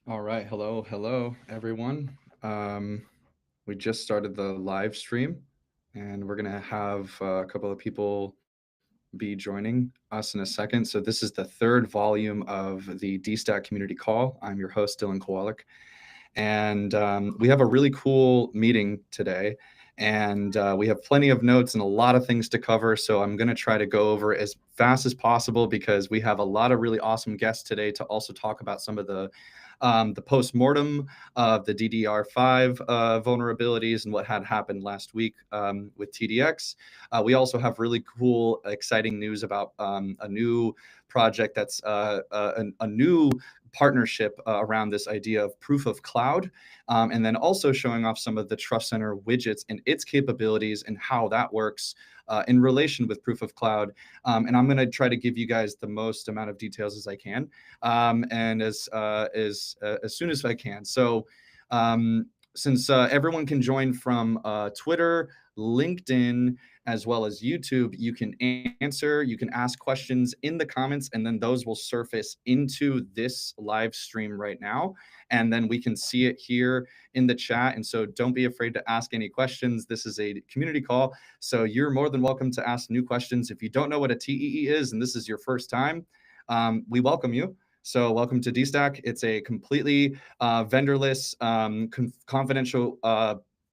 All right. Hello, everyone. We just started the live stream, and we're going to have a couple of people be joining us in a second. So, this is the third volume of the DStack Community Call. I'm your host, Dylan Kowalik. And we have a really cool meeting today. And we have plenty of notes and a lot of things to cover. So, I'm going to try to go over as fast as possible because we have a lot of really awesome guests today to also talk about some of the post-mortem of the DDR5 vulnerabilities and what had happened last week with TDX. We also have really cool, exciting news about a new project that's a new partnership around this idea of proof of cloud, and then also showing off some of the Trust Center widgets and its capabilities and how that works in relation with proof of cloud. And I'm going to try to give you guys the most amount of details as I can, and as soon as I can. So, since everyone can join from Twitter, LinkedIn, as well as YouTube, you can ask questions in the comments, and then those will surface into this live stream right now. And then we can see it here in the chat. And so don't be afraid to ask any questions. This is a community call, so you're more than welcome to ask new questions. If you don't know what a TEE is and this is your first time, we welcome you. So welcome to DStack. It's a completely vendorless, confidential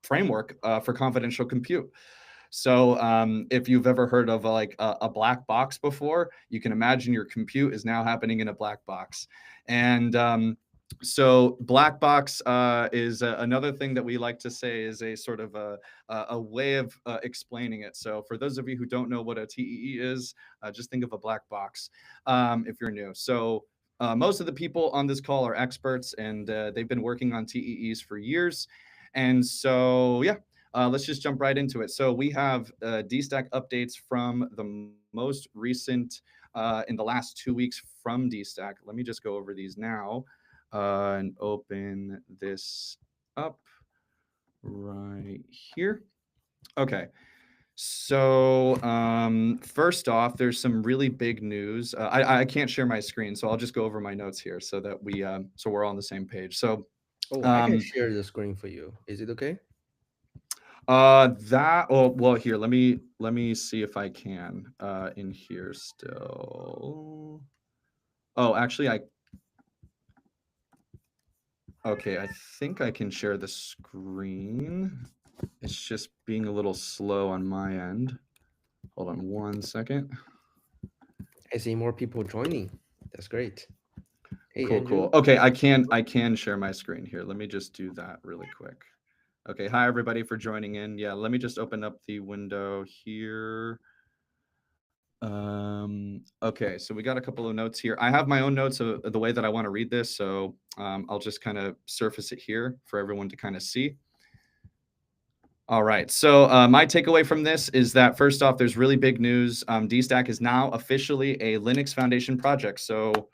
framework for confidential compute. So if you've ever heard of a black box before, you can imagine your compute is now happening in a black box. And so black box is another thing that we like to say is a sort of a way of explaining it. So for those of you who don't know what a TEE is, just think of a black box if you're new. So most of the people on this call are experts, and they've been working on TEEs for years. And so, yeah, let's just jump right into it. So we have DStack updates from the most recent in the last 2 weeks from DStack. Let me just go over these now and open this up right here. Okay. So first off, there's some really big news. I can't share my screen, so I'll just go over my notes here so that we're all on the same page. So Oh, I can um, share the screen for you. Is it okay? that well here, let me see if I can in here still. Oh, actually, I okay, I think I can share the screen. It's just being a little slow on my end. Hold on 1 second. I see more people joining. That's great. Hey, Cool, Andrew. cool. Okay, I can share my screen here. Let me just do that really quick. Okay, hi everybody for joining in. Yeah, let me just open up the window here. Okay, so we got a couple of notes here. I have my own notes of the way that I want to read this, so I'll just kind of surface it here for everyone to kind of see. All right. So my takeaway from this is that first off, there's really big news. DStack is now officially a Linux Foundation project. So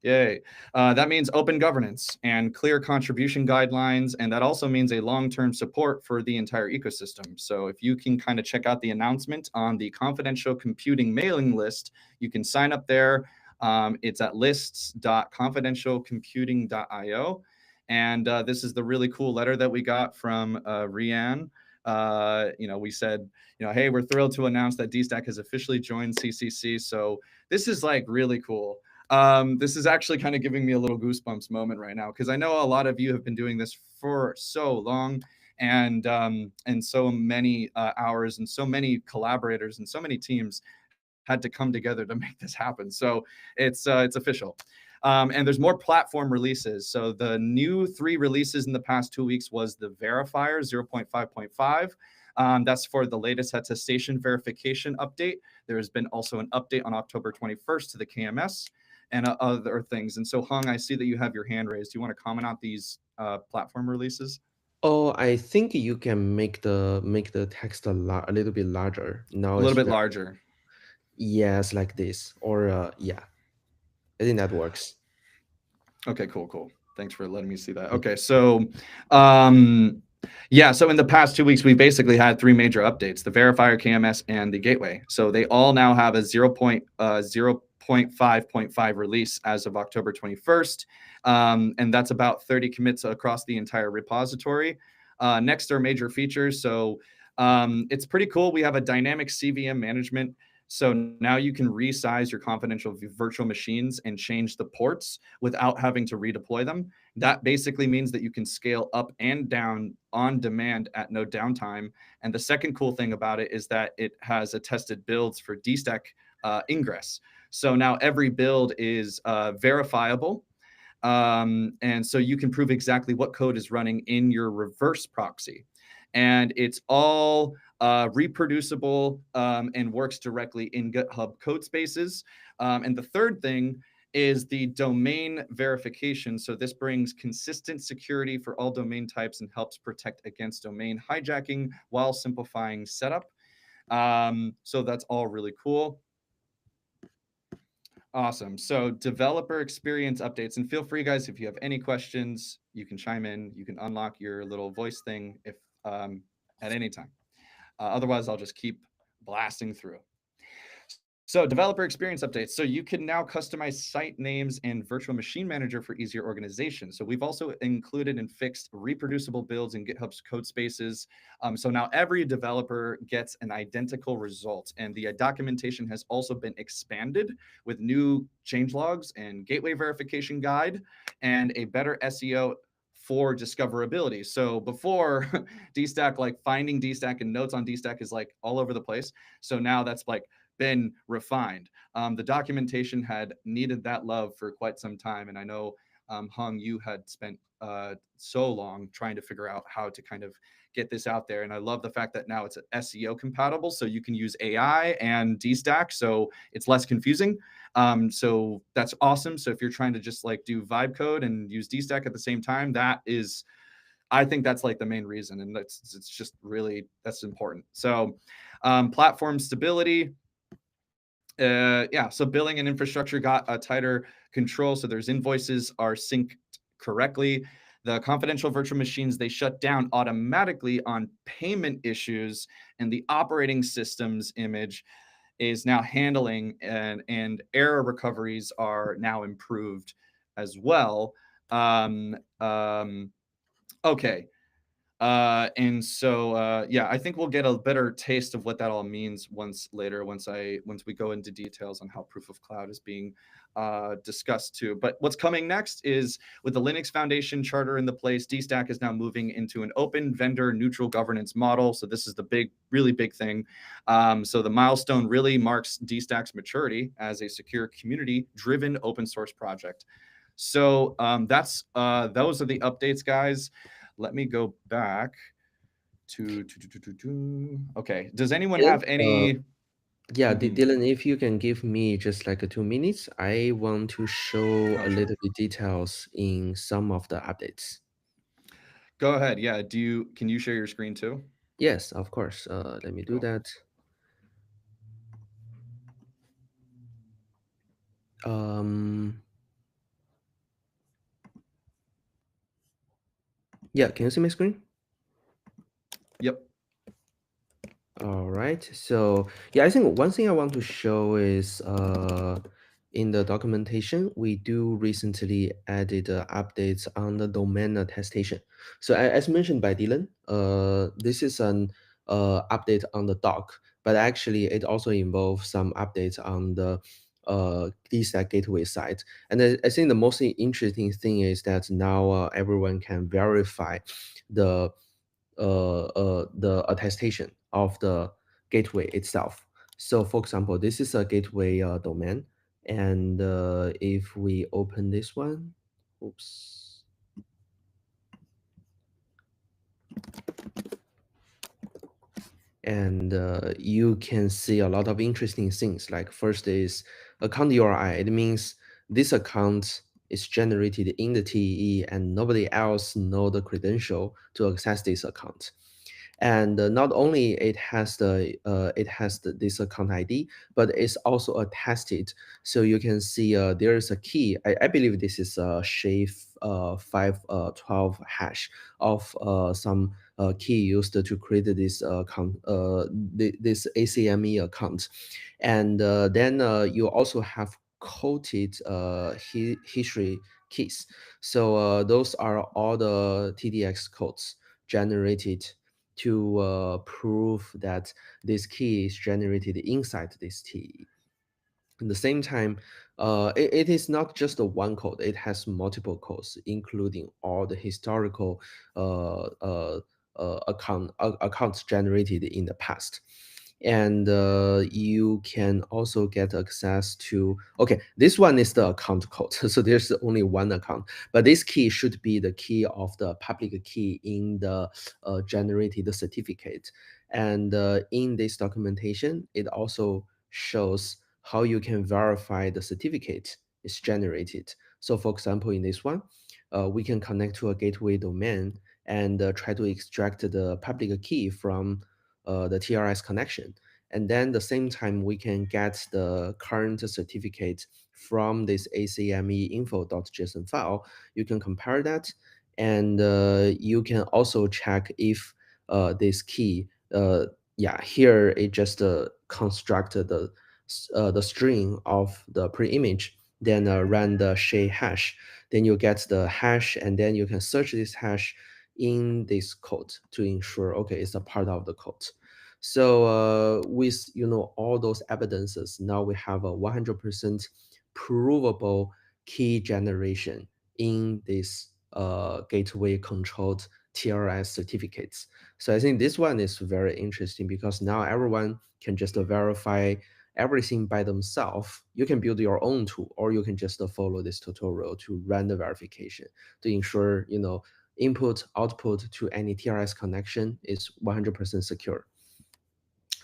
yay. That means open governance and clear contribution guidelines. And that also means a long-term support for the entire ecosystem. So if you can kind of check out the announcement on the confidential computing mailing list, you can sign up there. It's at lists.confidentialcomputing.io. And this is the really cool letter that we got from Rianne. We said, hey, we're thrilled to announce that DStack has officially joined CCC. So this is like really cool. This is actually kind of giving me a little goosebumps moment right now because I know a lot of you have been doing this for so long, and so many hours and so many collaborators and so many teams had to come together to make this happen. So it's official. And there's more platform releases. So the new 3 releases in the past 2 weeks was the Verifier 0.5.5. That's for the latest attestation verification update. There has been also an update on October 21st to the KMS and other things. And so, Hung, I see that you have your hand raised. Do you want to comment on these platform releases? Oh, I think you can make the text a little bit larger. Now A little it's bit just, larger. yes, like this. Or yeah, I think that works. Okay, cool, cool. Thanks for letting me see that. Okay, so um, yeah, so in the past 2 weeks, we basically had 3 major updates: the verifier, KMS, and the gateway. So they all now have a 0.0.5 0.5.5 release as of October 21st. And that's about 30 commits across the entire repository. Next are major features. So it's pretty cool. We have a dynamic CVM management. So now you can resize your confidential virtual machines and change the ports without having to redeploy them. That basically means that you can scale up and down on demand at no downtime. And the second cool thing about it is that it has attested builds for DStack ingress. So now every build is verifiable. And so you can prove exactly what code is running in your reverse proxy. And it's all reproducible and works directly in GitHub code spaces. And the third thing is the domain verification. So this brings consistent security for all domain types and helps protect against domain hijacking while simplifying setup. So that's all really cool. Awesome. So developer experience updates, and feel free, guys, if you have any questions, you can chime in. You can unlock your little voice thing if at any time. Otherwise, I'll just keep blasting through. So developer experience updates. So you can now customize site names and virtual machine manager for easier organization. So we've also included and fixed reproducible builds in GitHub's code spaces. So now every developer gets an identical result. And the documentation has also been expanded with new changelogs and gateway verification guide and a better SEO for discoverability. So before DStack, like finding DStack and notes on DStack is like all over the place. So now that's like been refined. The documentation had needed that love for quite some time. And I know, Hung, you had spent so long trying to figure out how to kind of get this out there. And I love the fact that now it's SEO compatible. So you can use AI and DStack. So it's less confusing. So that's awesome. So if you're trying to just like do vibe code and use DStack at the same time, that is, I think that's like the main reason. And it's just really, that's important. So platform stability. Yeah, so billing and infrastructure got a tighter control. So there's invoices are synced correctly. The confidential virtual machines, they shut down automatically on payment issues, and the operating systems image is now handling, and error recoveries are now improved as well. Okay. And so yeah, I think we'll get a better taste of what that all means once we go into details on how proof of cloud is being discussed too. But what's coming next is, with the Linux Foundation charter in the place, DStack is now moving into an open vendor neutral governance model. So this is the really big thing. So the milestone really marks DStack's maturity as a secure community driven open source project. So those are the updates, guys. Let me go back to okay. Does anyone have any? Yeah, Dylan, if you can give me just like 2 minutes, I want to show a little bit details in some of the updates. Go ahead. Yeah. Can you share your screen too? Yes, of course. Let me do that. Yeah, can you see my screen? Yep. All right. So yeah, I think one thing I want to show is in the documentation, we do recently added updates on the domain attestation. So as mentioned by Dylan, this is an update on the doc, but actually it also involves some updates on the DStack gateway side. And I think the most interesting thing is that now everyone can verify the attestation of the gateway itself. So for example, this is a gateway domain. And if we open this one, oops. And you can see a lot of interesting things. Like first is account URI. It means this account is generated in the TEE and nobody else know the credential to access this account. And not only it has this account ID, but it's also attested. So you can see there is a key. I believe this is a SHA-512 hash of some key used to create this account, this ACME account. And then you also have quoted history keys. So those are all the TDX codes generated to prove that this key is generated inside this TE. At the same time, it is not just a one code. It has multiple codes, including all the historical uh, uh, accounts generated in the past. And you can also get access to, okay, this one is the account code. So there's only one account, but this key should be the key of the public key in the generated certificate. And in this documentation, it also shows how you can verify the certificate is generated. So for example, in this one, we can connect to a gateway domain and try to extract the public key from the TRS connection. And then the same time, we can get the current certificate from this ACME info.json file. You can compare that, and you can also check if this key, yeah, here it just constructed the string of the pre-image, then run the SHA hash. Then you get the hash, and then you can search this hash in this code to ensure, okay, it's a part of the code. So with all those evidences, now we have a 100% provable key generation in this gateway controlled TRS certificates. So I think this one is very interesting because now everyone can just verify everything by themselves. You can build your own tool, or you can just follow this tutorial to run the verification to ensure input output to any TRS connection is 100% secure.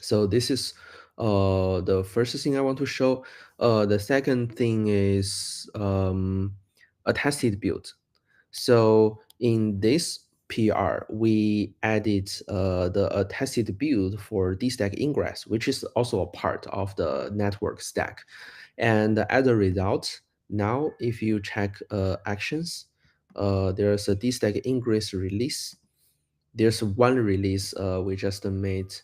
So this is the first thing I want to show. The second thing is a tested build. So in this PR, we added the tested build for DStack ingress, which is also a part of the network stack. And as a result, now if you check actions, there's a DStack ingress release. There's one release we just made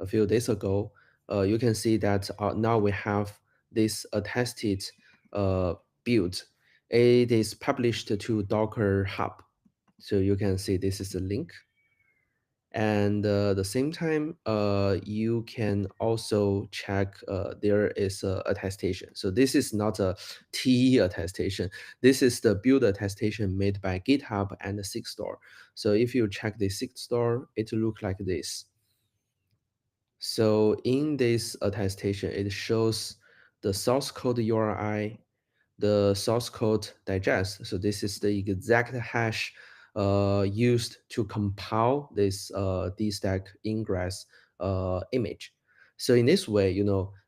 a few days ago. You can see that now we have this attested build. It is published to Docker Hub. So you can see this is a link. And the same time, you can also check there is a attestation. So this is not a TE attestation. This is the build attestation made by GitHub and the SIGStore. So if you check the SIGStore, it looks like this. So in this attestation, it shows the source code URI, the source code digest. So this is the exact hash used to compile this DStack ingress image. So in this way,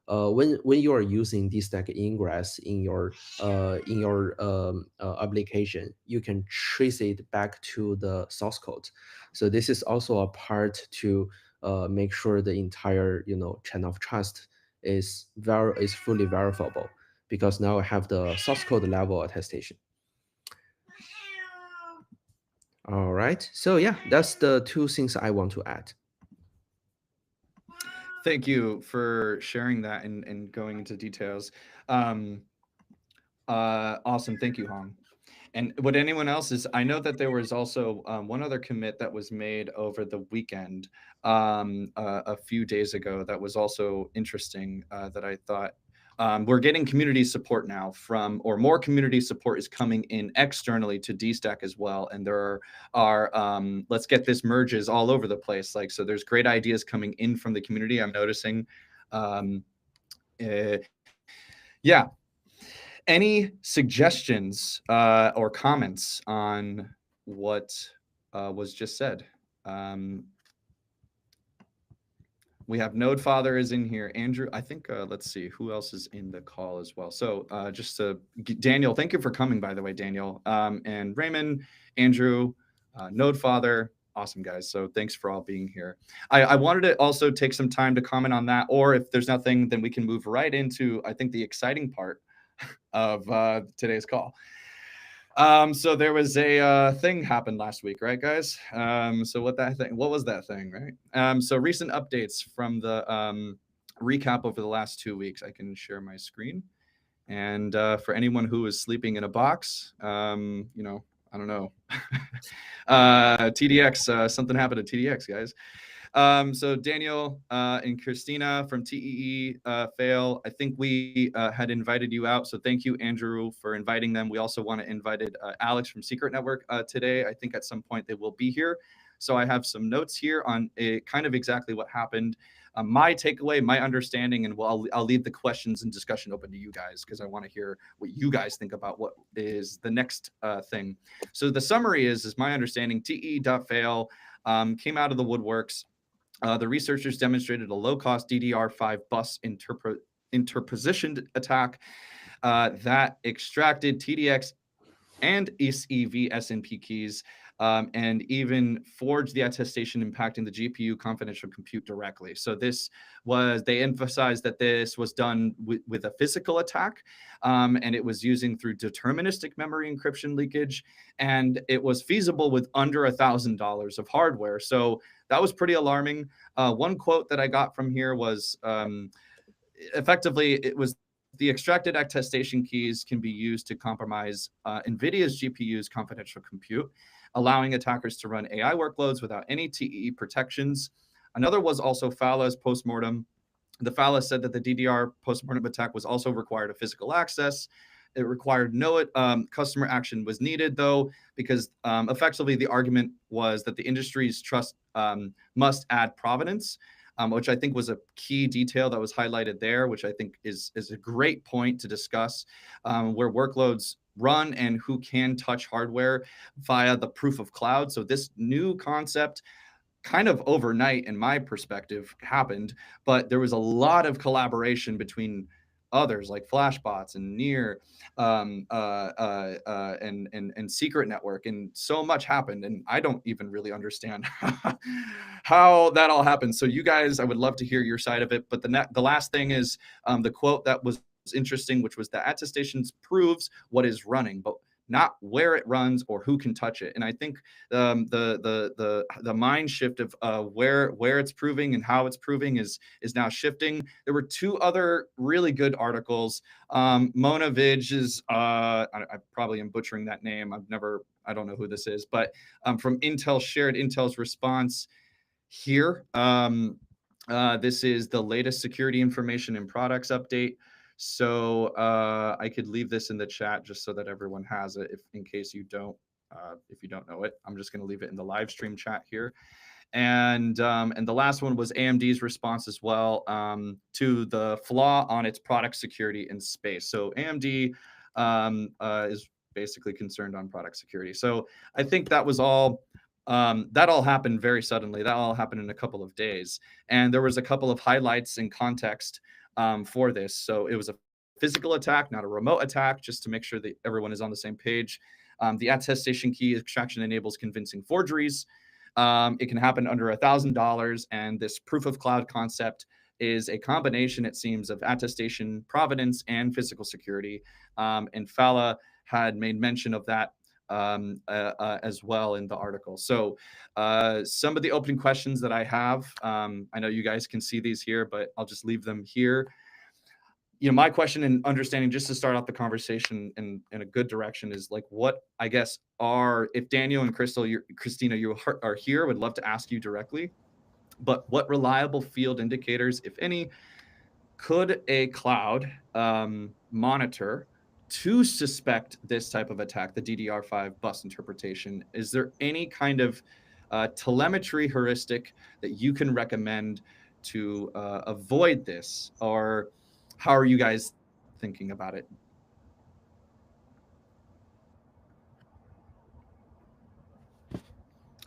when you are using DStack ingress in your application, you can trace it back to the source code. So this is also a part to make sure the entire chain of trust is fully verifiable, because now I have the source code level attestation. All right. So yeah, that's the two things I want to add. Thank you for sharing that and going into details. Awesome. Thank you, Hong. And would anyone else I know that there was also one other commit that was made over the weekend, a few days ago, that was also interesting, that I thought we're getting community support now or more community support is coming in externally to DStack as well. And there are let's get this merges all over the place. So there's great ideas coming in from the community. I'm noticing. Yeah. Any suggestions or comments on what was just said? We have Nodefather is in here. Andrew, I think, let's see, who else is in the call as well? So Daniel, thank you for coming, by the way, Daniel. And Raymond, Andrew, Nodefather, awesome guys. So thanks for all being here. I wanted to also take some time to comment on that, or if there's nothing, then we can move right into, I think, the exciting part of today's call. So there was a thing happened last week, right, guys? So what was that thing, right? So recent updates from the recap over the last 2 weeks. I can share my screen. And for anyone who is sleeping in a box, you know, I don't know. TDX, something happened to TDX, guys. So Daniel and Christina from TEE Fail, I think we had invited you out. So thank you, Andrew, for inviting them. We also want to invited Alex from Secret Network today. I think at some point they will be here. So I have some notes here on kind of exactly what happened. My takeaway, my understanding, and I'll leave the questions and discussion open to you guys because I want to hear what you guys think about what is the next thing. So the summary is my understanding, TE.fail came out of the woodworks. The researchers demonstrated a low-cost DDR5 bus interpositioned attack that extracted TDX and SEV SNP keys, and even forged the attestation impacting the GPU confidential compute directly. So they emphasized that this was done with a physical attack, and it was using through deterministic memory encryption leakage, and it was feasible with under $1,000 of hardware. So that was pretty alarming. One quote that I got from here was, effectively, it was the extracted attestation keys can be used to compromise NVIDIA's GPU's confidential compute, allowing attackers to run AI workloads without any TEE protections. Another was also Fala's postmortem. The Fala said that the DDR postmortem attack was also required a physical access. It required no customer action was needed, though, because effectively the argument was that the industry's trust must add provenance, which I think was a key detail that was highlighted there, which I think is a great point to discuss, where workloads run and who can touch hardware via the proof of cloud. So this new concept kind of overnight, in my perspective, happened, but there was a lot of collaboration between others like Flashbots and Near and Secret Network, and so much happened, and I don't even really understand how that all happened. So you guys, I would love to hear your side of it. But the last thing is the quote that was interesting, which was the attestations proves what is running, but not where it runs or who can touch it. And I think the mind shift of where it's proving and how it's proving is now shifting. There were two other really good articles. Mona Vij is I probably am butchering that name. I don't know who this is, but from Intel shared Intel's response here. This is the latest security information and products update. So I could leave this in the chat just so that everyone has it, in case you don't, if you don't know it. I'm just going to leave it in the live stream chat here. And the last one was AMD's response as well to the flaw on its product security in space. So AMD is basically concerned on product security. So I think that was all. That all happened very suddenly. That all happened in a couple of days, and there was a couple of highlights and context for this. So it was a physical attack, not a remote attack, just to make sure that everyone is on the same page. The attestation key extraction enables convincing forgeries. It can happen under $1,000, and this proof of cloud concept is a combination, it seems, of attestation, provenance, and physical security. And Fala had made mention of that as well in the article. So some of the opening questions that I have, I know you guys can see these here, but I'll just leave them here. You know, my question and understanding, just to start off the conversation in a good direction, is like, what I guess are, if Daniel and Christina, you are here, would love to ask you directly, but what reliable field indicators, if any, could a cloud monitor to suspect this type of attack, the DDR5 bus interpretation? Is there any kind of telemetry heuristic that you can recommend to avoid this? Or how are you guys thinking about it?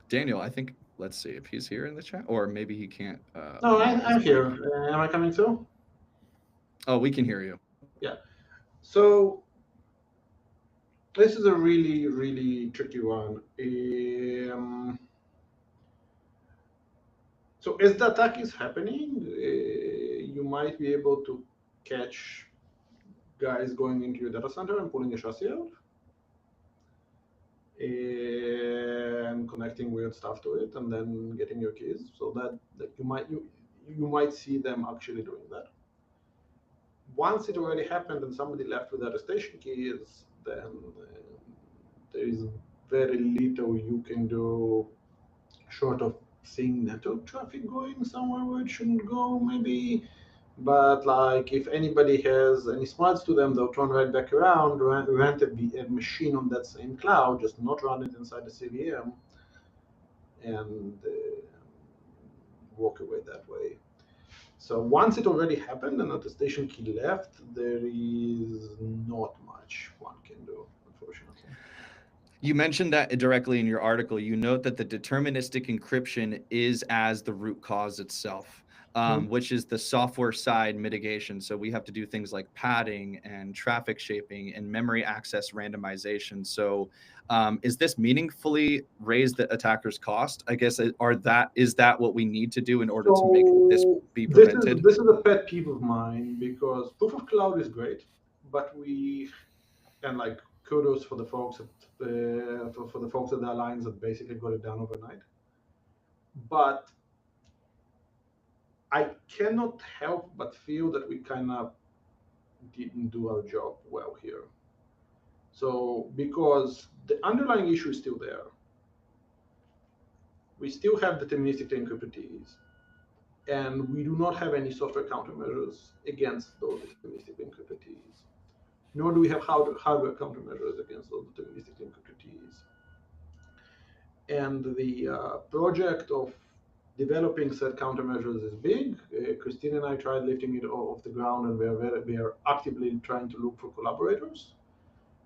Daniel, I think, let's see if he's here in the chat, or maybe he can't. No, I'm here. Am I coming too? Oh, we can hear you. Yeah. So this is a really, really tricky one. So as the attack is happening, you might be able to catch guys going into your data center and pulling a chassis out and connecting weird stuff to it, and then getting your keys. So that you might see them actually doing that. once it already happened and somebody left with attestation keys, then there is very little you can do short of seeing network traffic going somewhere where it shouldn't go, maybe. But like, if anybody has any smarts to them, they'll turn right back around, rent a machine on that same cloud, just not run it inside the CVM, and walk away that way. So once it already happened and attestation key left, there is not much one can do, unfortunately. You mentioned that directly in your article. You note that the deterministic encryption is as the root cause itself, which is the software side mitigation. So we have to do things like padding and traffic shaping and memory access randomization. So is this meaningfully raise the attacker's cost? I guess, is that what we need to do in order to make this be prevented? This is a pet peeve of mine, because proof of cloud is great, but and like, kudos for the folks at for the folks at the Alliance that basically got it done overnight. But I cannot help but feel that we kind of didn't do our job well here. So, because the underlying issue is still there, we still have deterministic encrypted keys, and we do not have any software countermeasures against those deterministic encrypted keys, nor do we have hardware countermeasures against those deterministic encrypted keys. And the project of developing said countermeasures is big. Christine and I tried lifting it off the ground, and we are actively trying to look for collaborators.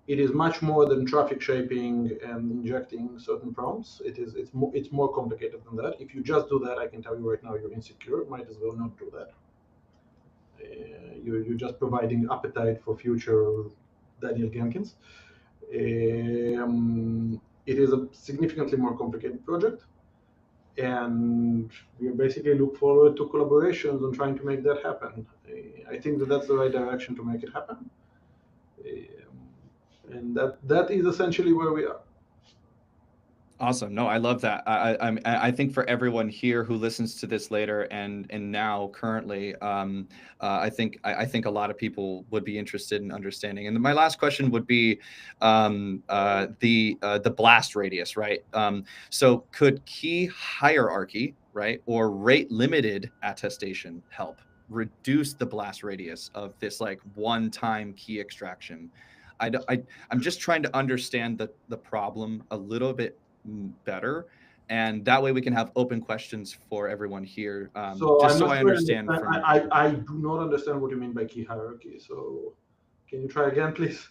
It is much more than traffic shaping and injecting certain prompts. It's more complicated than that. If you just do that, I can tell you right now, you're insecure. Might as well not do that. You're just providing appetite for future Daniel Jenkins. It is a significantly more complicated project, and we basically look forward to collaborations on trying to make that happen. I think that's the right direction to make it happen, and that is essentially where we are. Awesome. No, I love that. I think for everyone here who listens to this later and now currently, I think a lot of people would be interested in understanding. And my last question would be the blast radius, right? So could key hierarchy, right, or rate limited attestation help reduce the blast radius of this like one-time key extraction? I'm just trying to understand the problem a little bit better, and that way we can have open questions for everyone here, just so I understand. I do not understand what you mean by key hierarchy, so can you try again, please?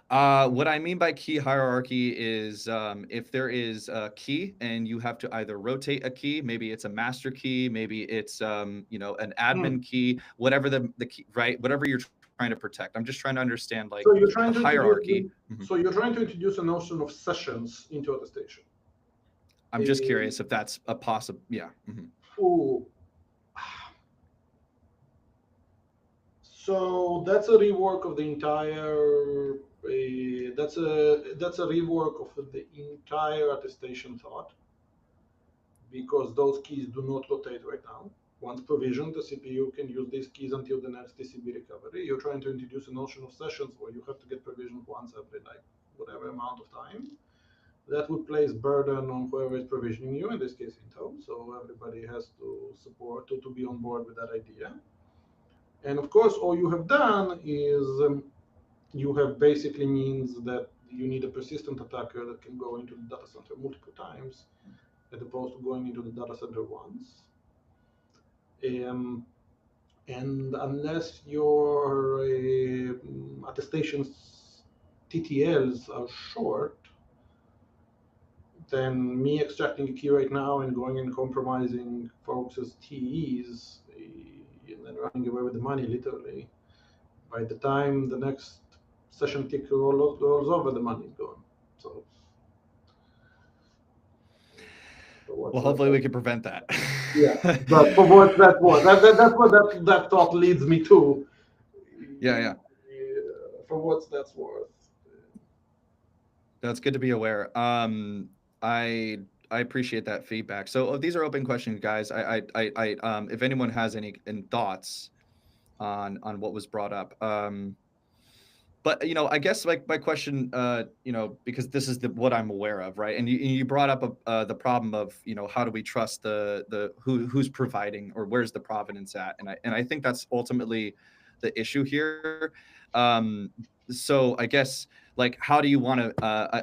What I mean by key hierarchy is if there is a key and you have to either rotate a key, maybe it's a master key, maybe it's an admin key, whatever the key, right, whatever you're trying to protect. I'm just trying to understand, like, so you're trying the to hierarchy. So you're trying to introduce a notion of sessions into attestation. I'm just curious if that's a possible. Yeah. So that's a rework of the entire. That's a rework of the entire attestation thought, because those keys do not rotate right now. Once provisioned, the CPU can use these keys until the next TCP recovery. You're trying to introduce a notion of sessions where you have to get provisioned once every, like, whatever amount of time. That would place burden on whoever is provisioning you, in this case Intel. So everybody has to support to be on board with that idea. And of course, all you have done is you have basically means that you need a persistent attacker that can go into the data center multiple times, as opposed to going into the data center once. And unless your attestations TTLs are short, then me extracting a key right now and going and compromising folks' TEs and then running away with the money, literally, by the time the next session tick rolls over, the money is gone. So well, hopefully we can prevent that. Yeah, but for what that's what that thought leads me to. Yeah. For what that's worth. That's good to be aware. I appreciate that feedback. So these are open questions, guys. I if anyone has any thoughts, on what was brought up. But I guess like my question, because this is what I'm aware of, right? And you brought up the problem of how do we trust the who's providing, or where's the provenance at? And I think that's ultimately the issue here. So I guess like how do you want to?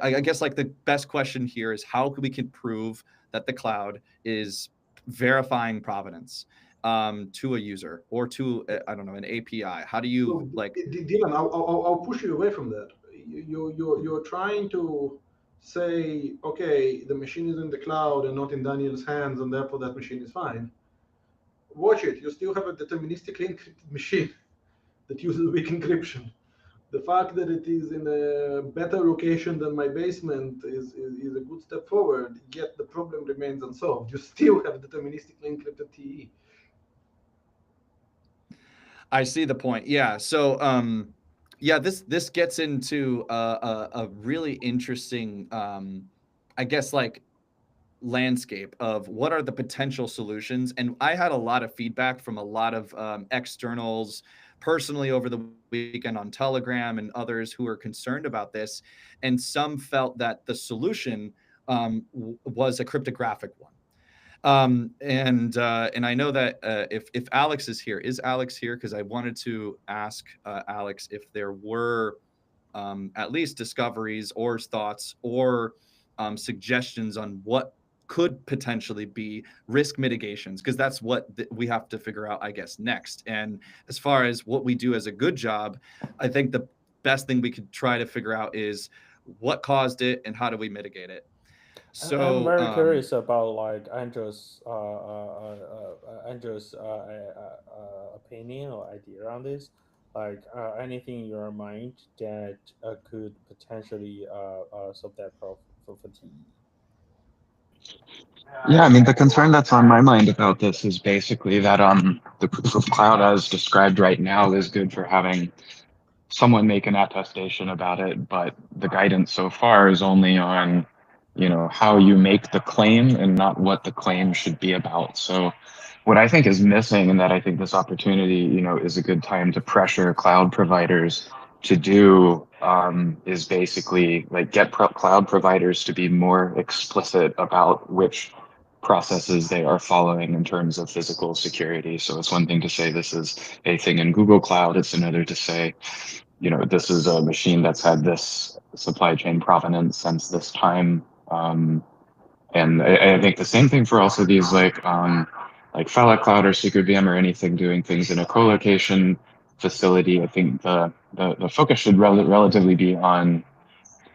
I guess like the best question here is how we can prove that the cloud is verifying provenance to a user or to I don't know, an API. How do you So, like? Dylan, I'll push you away from that. You're trying to say, okay, the machine is in the cloud and not in Daniel's hands, and therefore that machine is fine. Watch it. You still have a deterministically encrypted machine that uses weak encryption. The fact that it is in a better location than my basement is a good step forward, yet the problem remains unsolved. You still have deterministically encrypted TE. I see the point. Yeah. So, yeah, this gets into a really interesting, I guess, like landscape of what are the potential solutions. And I had a lot of feedback from a lot of externals personally over the weekend on Telegram and others who were concerned about this. And some felt that the solution was a cryptographic one. And I know that if Alex is Alex here? Because I wanted to ask Alex if there were at least discoveries or thoughts or suggestions on what could potentially be risk mitigations, because that's what we have to figure out, I guess, next. And as far as what we do as a good job, I think the best thing we could try to figure out is what caused it and how do we mitigate it. I'm So, very curious about like Andrew's opinion or idea on this. Like anything in your mind that could potentially solve that problem for TE. Yeah, I mean, the concern that's on my mind about this is basically that the proof of cloud as described right now is good for having someone make an attestation about it, but the guidance so far is only on, how you make the claim and not what the claim should be about. So what I think is missing, and that I think this opportunity, is a good time to pressure cloud providers to do, is basically like get cloud providers to be more explicit about which processes they are following in terms of physical security. So it's one thing to say this is a thing in Google Cloud. It's another to say, this is a machine that's had this supply chain provenance since this time. And I think the same thing for also these like Fallout Cloud or Secret VM or anything doing things in a co-location facility. I think the focus should relatively be on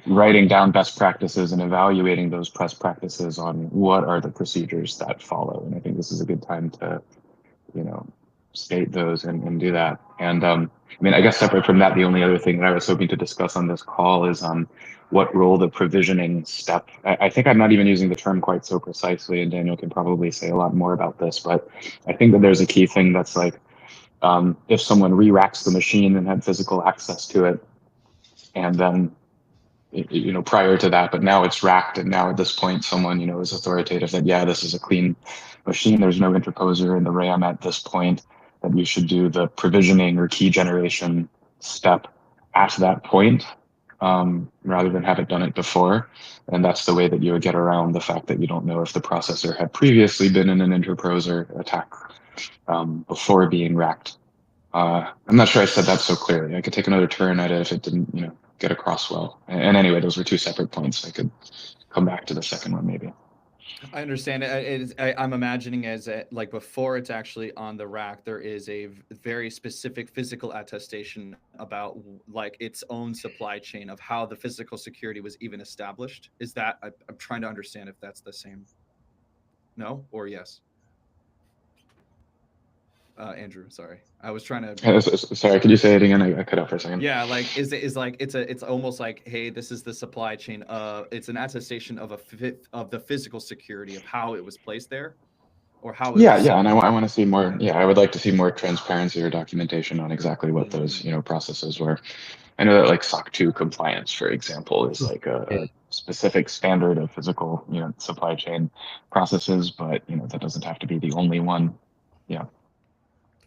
writing down best practices and evaluating those best practices on what are the procedures that follow. And I think this is a good time to, state those and do that. And I mean, I guess separate from that, the only other thing that I was hoping to discuss on this call is what role the provisioning step. I think I'm not even using the term quite so precisely, and Daniel can probably say a lot more about this, but I think that there's a key thing that's like, if someone re-racks the machine and had physical access to it, and then prior to that, but now it's racked, and now at this point someone is authoritative that this is a clean machine, there's no interposer in the RAM at this point, that you should do the provisioning or key generation step at that point, rather than have it done it before. And that's the way that you would get around the fact that you don't know if the processor had previously been in an interposer attack before being racked. I'm not sure I said that so clearly. I could take another turn at it if it didn't, get across well. And anyway, those were two separate points. I could come back to the second one maybe. I understand it. I'm imagining as like before it's actually on the rack, there is a very specific physical attestation about like its own supply chain of how the physical security was even established. Is that I'm trying to understand if that's the same? No or yes? Andrew, sorry, I was trying to. Sorry, could you say it again? I cut out for a second. Yeah, like it's almost like, hey, this is the supply chain. It's an attestation of the physical security of how it was placed there, or how. Yeah, and I want to see more. Yeah, I would like to see more transparency or documentation on exactly what those processes were. I know that like SOC 2 compliance, for example, is like a specific standard of physical supply chain processes, but that doesn't have to be the only one. Yeah.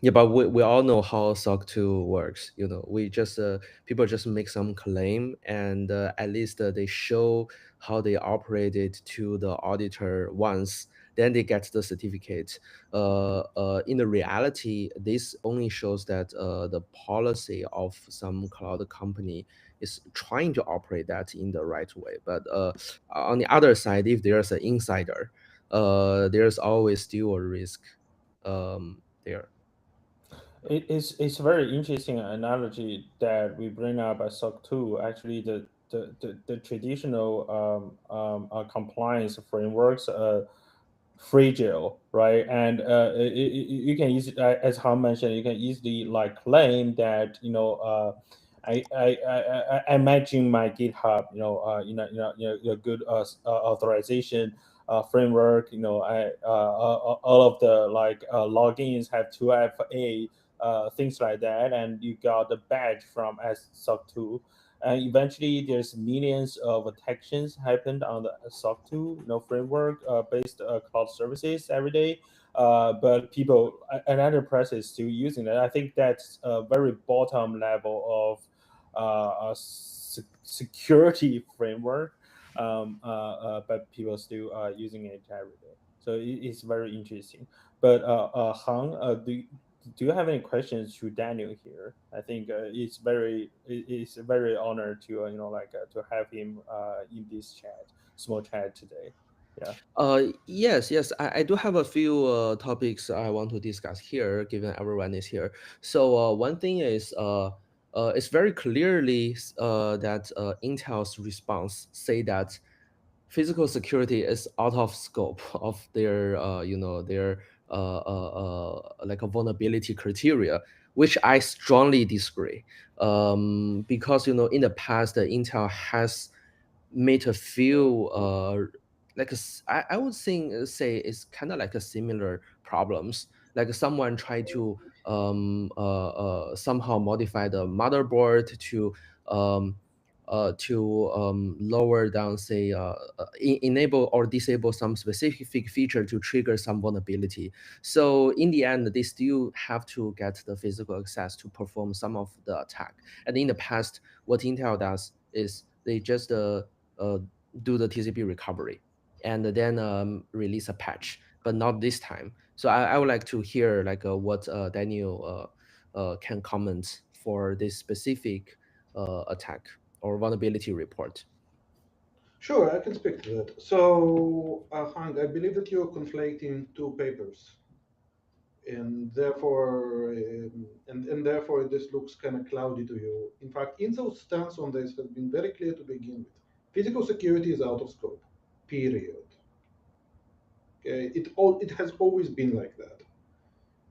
Yeah, but we all know how SOC 2 works. We just people just make some claim, and at least they show how they operated to the auditor once. Then they get the certificate. In the reality, this only shows that the policy of some cloud company is trying to operate that in the right way. But on the other side, if there's an insider, there's always still a risk there. It's a very interesting analogy that we bring up at SOC 2. Actually, the traditional compliance frameworks fragile, right? And you can use it, as Han mentioned, you can easily like claim that I imagine my GitHub, a good authorization framework. All of the like logins have 2FA, things like that, and you got the badge from SOC 2. And eventually, there's millions of detections happened on the SOC 2, framework based cloud services every day. But people, an enterprise is still using it. I think that's a very bottom level of security framework, but people still using it every day. So it's very interesting. But Han, do you have any questions to Daniel here? I think it's a very honor to to have him in this small chat today. Yeah. Yes, I do have a few topics I want to discuss here, given everyone is here. So one thing is, it's very clearly that Intel's response say that physical security is out of scope of their, their like a vulnerability criteria, which I strongly disagree. Because in the past, Intel has made a few I would say it's kind of like a similar problems, like someone tried to somehow modify the motherboard to lower down, say, enable or disable some specific feature to trigger some vulnerability. So in the end, they still have to get the physical access to perform some of the attack. And in the past, what Intel does is they just uh, do the TCP recovery and then release a patch, but not this time. So I would like to hear like what Daniel can comment for this specific attack or vulnerability report. Sure, I can speak to that. So, Hang, I believe that you're conflating two papers, and therefore this looks kind of cloudy to you. In fact, Intel's stance on this has been very clear to begin with. Physical security is out of scope. Period. Okay, it has always been like that.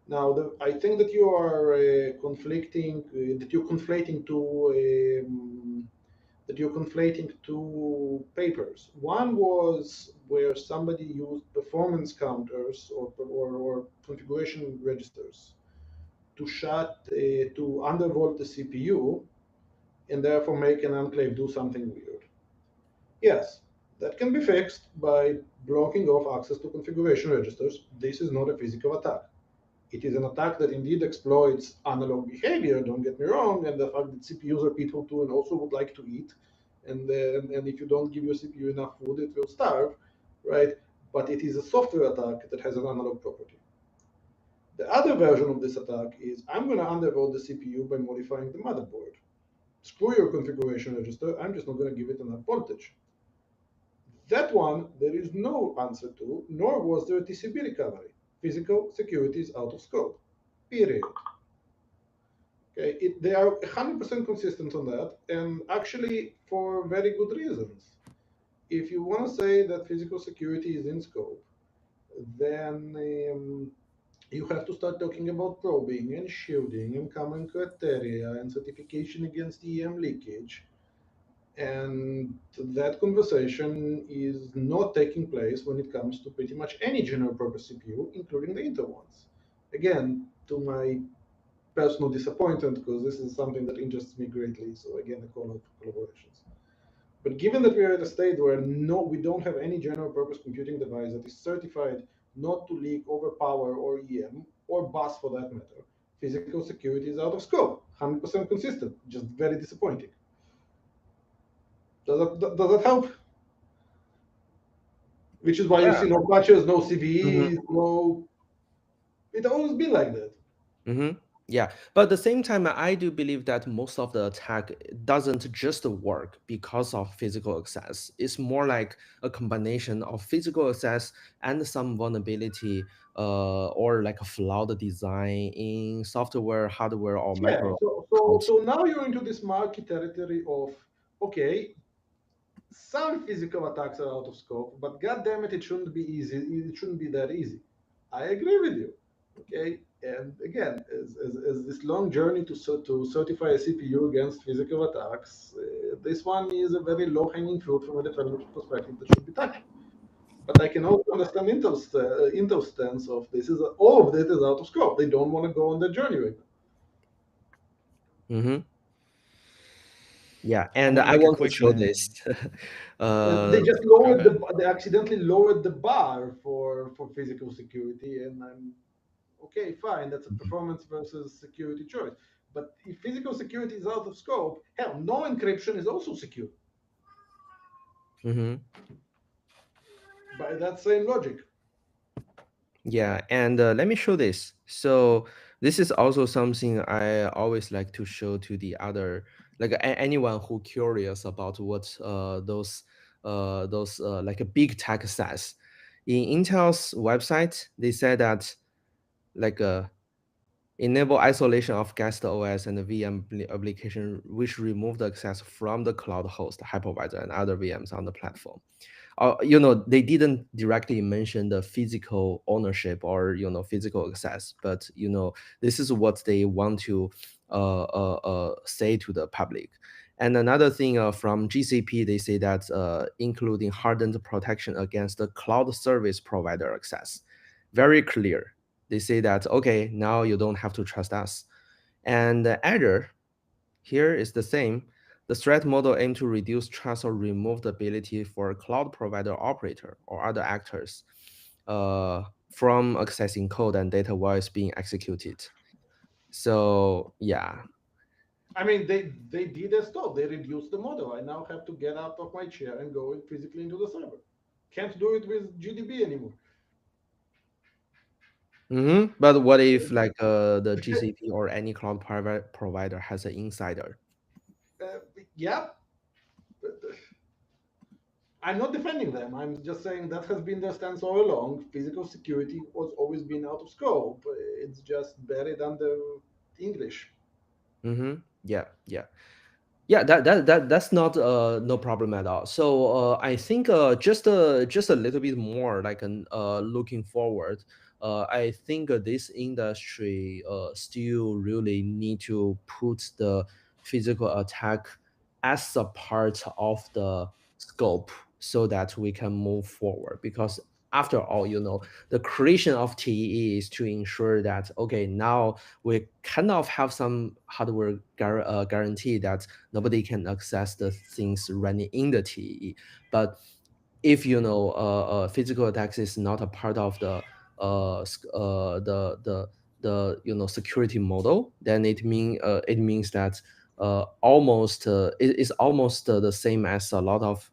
Now, I think that you are conflating two papers. One was where somebody used performance counters or configuration registers to to undervolt the CPU and therefore make an enclave do something weird. Yes, that can be fixed by blocking off access to configuration registers. This is not a physical attack. It is an attack that indeed exploits analog behavior, don't get me wrong, and the fact that CPUs are people too and also would like to eat. And if you don't give your CPU enough food, it will starve, right? But it is a software attack that has an analog property. The other version of this attack is I'm going to undervolt the CPU by modifying the motherboard. Screw your configuration register, I'm just not going to give it enough voltage. That one, there is no answer to, nor was there a TCP recovery. Physical security is out of scope, period. Okay, they are 100% consistent on that, and actually for very good reasons. If you want to say that physical security is in scope, then you have to start talking about probing and shielding and common criteria and certification against EM leakage. And that conversation is not taking place when it comes to pretty much any general purpose CPU, including the Intel ones. Again, to my personal disappointment, because this is something that interests me greatly. So again, I call out for collaborations. But given that we are at a state where we don't have any general purpose computing device that is certified not to leak over power or EM or bus for that matter, physical security is out of scope. 100% consistent, just very disappointing. Does that help? Which is why you see no patches, no CVEs, no. It's always been like that. Mm-hmm. Yeah, but at the same time, I do believe that most of the attack doesn't just work because of physical access. It's more like a combination of physical access and some vulnerability, or like a flawed design in software, hardware, or Yeah. micro. So now you're into this murky territory of, okay, some physical attacks are out of scope, but god damn it shouldn't be easy. It shouldn't be that easy. I agree with you. Okay, and again, as this long journey to certify a CPU against physical attacks, this one is a very low-hanging fruit from a developer perspective that should be tackled. But I can also understand Intel's stance of this is all of it is out of scope. They don't want to go on that journey right now. Mm-hmm. Yeah, and I want to show this. They just lowered they accidentally lowered the bar for physical security, and I'm okay, fine, that's a performance versus security choice. But if physical security is out of scope, hell, no encryption is also secure. Mm-hmm. By that same logic. Yeah, and let me show this. So this is also something I always like to show to the other, like anyone who curious about what those like a big tech says. In Intel's website, they said that like enable isolation of guest OS and the VM application, which remove the access from the cloud host, hypervisor, and other VMs on the platform. They didn't directly mention the physical ownership or physical access, but this is what they want to say to the public. And another thing from GCP, they say that including hardened protection against the cloud service provider access, very clear. They say that okay, now you don't have to trust us. And Azure here is the same. The threat model aims to reduce trust or remove the ability for a cloud provider operator or other actors from accessing code and data while it's being executed. So yeah. I mean, they did a stop. They reduced the model. I now have to get out of my chair and go physically into the server. Can't do it with GDB anymore. Mm-hmm. But what if like the GCP or any cloud provider has an insider? Yeah. I'm not defending them. I'm just saying that has been their stance all along. Physical security has always been out of scope. It's just buried under English. Mm-hmm. Yeah. That's not no problem at all. So I think just a little bit more like looking forward. I think this industry still really need to put the physical attack as a part of the scope so that we can move forward. Because after all, the creation of TEE is to ensure that okay, now we kind of have some hardware guarantee that nobody can access the things running in the TEE. But if physical attacks is not a part of the security model, then it means that almost it is almost the same as a lot of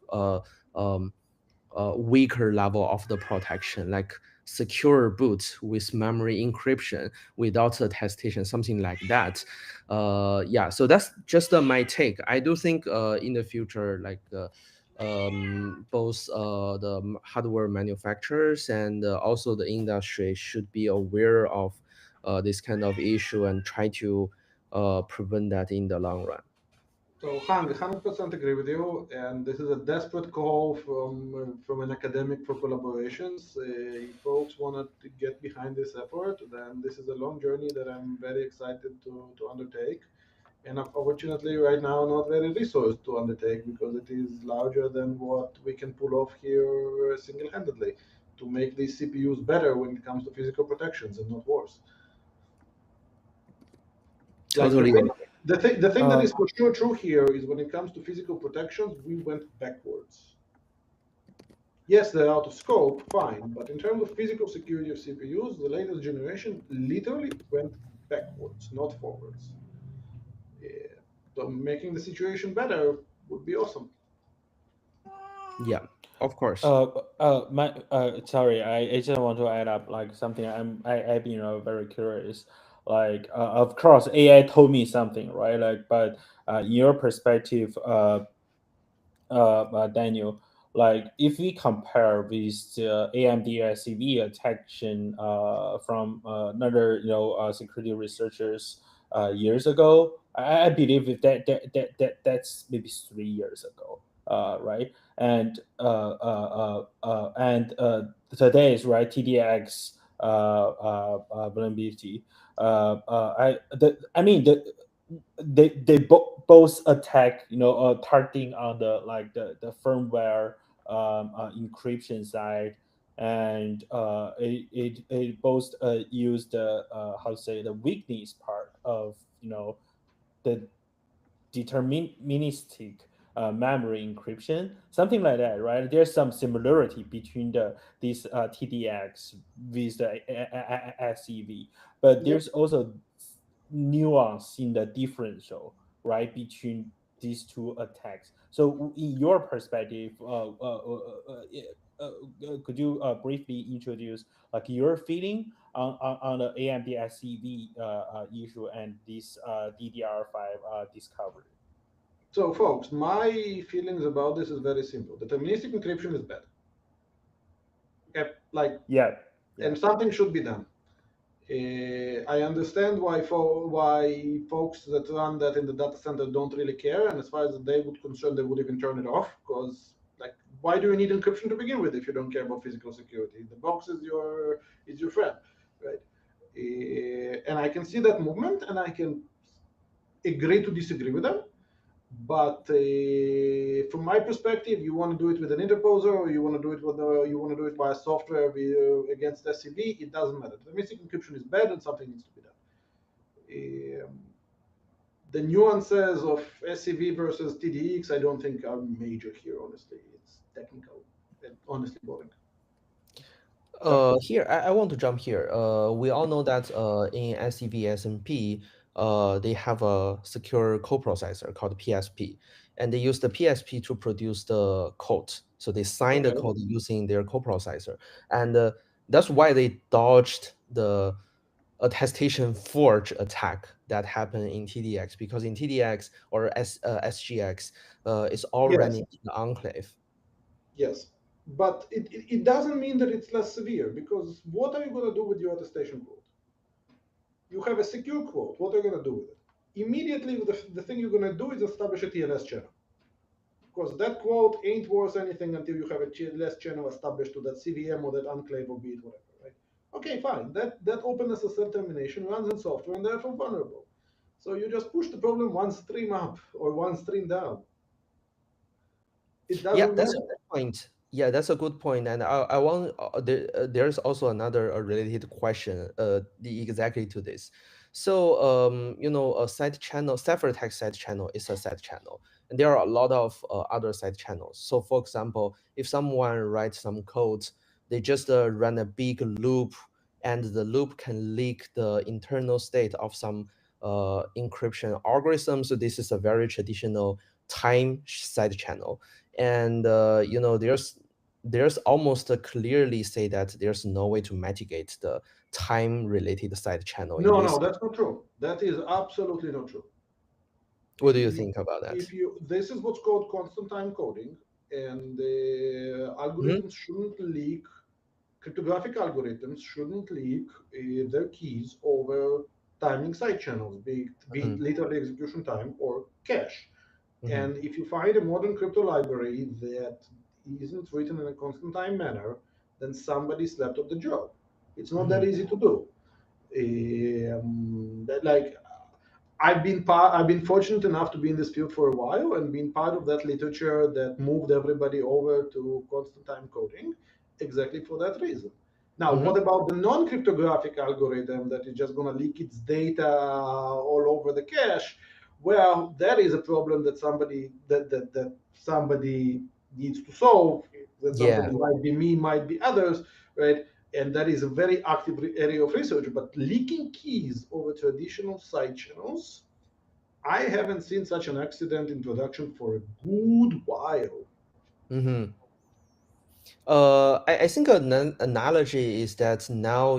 weaker level of the protection, like secure boot with memory encryption without attestation, something like that. Yeah, so that's just my take. I do think in the future, like both the hardware manufacturers and also the industry should be aware of this kind of issue and try to prevent that in the long run. So, Hang, 100% agree with you, and this is a desperate call from an academic for collaborations. If folks want to get behind this effort, then this is a long journey that I'm very excited to undertake. And unfortunately, right now, not very resourced to undertake because it is larger than what we can pull off here single-handedly to make these CPUs better when it comes to physical protections and not worse. Totally. The thing that is for sure true here is when it comes to physical protections, we went backwards. Yes, they're out of scope, fine, but in terms of physical security of CPUs, the latest generation literally went backwards, not forwards. So making the situation better would be awesome. Yeah, of course. Sorry, I just want to add up like something. I've been very curious. Like, of course, AI told me something, right? Like, but in your perspective, Daniel, like if we compare with the AMD SCV detection from another security researchers years ago, I believe that's maybe 3 years ago, right? And today's right TDX vulnerability. I mean both attack targeting on the firmware encryption side, and it both use the how to say the weakness part of the deterministic memory encryption, something like that, right? There's some similarity between these TDX with the SEV, but there's also nuance in the differential, right, between these two attacks. So, in your perspective, could you briefly introduce like your feeling on the AMD SEV issue and this DDR5 discovery? So, folks, my feelings about this is very simple. Deterministic encryption is bad. Okay, like, Yeah. and something should be done. I understand why folks that run that in the data center don't really care, and as far as they would concern, they would even turn it off, because like, why do you need encryption to begin with if you don't care about physical security? The box is your friend, right? And I can see that movement, and I can agree to disagree with them. But from my perspective, you want to do it with an interposer, or you want to do it via software against SCV. It doesn't matter. The missing encryption is bad, and something needs to be done. The nuances of SCV versus TDX, I don't think are major here. Honestly, it's technical and honestly boring. Here I want to jump here. We all know that in SCV SMP, they have a secure coprocessor called PSP, and they use the PSP to produce the code. So they sign the Okay. code using their coprocessor, and that's why they dodged the attestation forge attack that happened in TDX, because in TDX or SGX, it's all Yes. running in the enclave. Yes, but it doesn't mean that it's less severe, because what are you going to do with your attestation quote? You have a secure quote. What are you going to do with it? Immediately, the thing you're going to do is establish a TLS channel, because that quote ain't worth anything until you have a TLS channel established to that CVM or that enclave or be it whatever, right? Okay, fine. That open SSL termination runs in software and therefore vulnerable. So you just push the problem one stream up or one stream down. It doesn't Yeah, matter. that's a good point. Yeah, that's a good point. And I want there's also another related question exactly to this. So a side channel, ciphertext side channel is a side channel, and there are a lot of other side channels. So for example, if someone writes some code, they just run a big loop, and the loop can leak the internal state of some encryption algorithm. So this is a very traditional time side channel. And there's almost a clearly say that there's no way to mitigate the time related side channel in No, this. no, that's not true. That is absolutely not true. What do you think about that? This is what's called constant time coding, and algorithms shouldn't leak. Cryptographic algorithms shouldn't leak their keys over timing side channels, be it literally execution time or cache. And if you find a modern crypto library that isn't written in a constant time manner, then somebody slept on the job. It's not that easy to do. Like, I've been fortunate enough to be in this field for a while and been part of that literature that moved everybody over to constant time coding, exactly for that reason. Now, what about the non-cryptographic algorithm that is just going to leak its data all over the cache? Well, that is a problem that somebody needs to solve. That somebody might be me, might be others, right? And that is a very active area of research. But leaking keys over traditional side channels, I haven't seen such an accident in production for a good while. Mm-hmm. I think an analogy is that now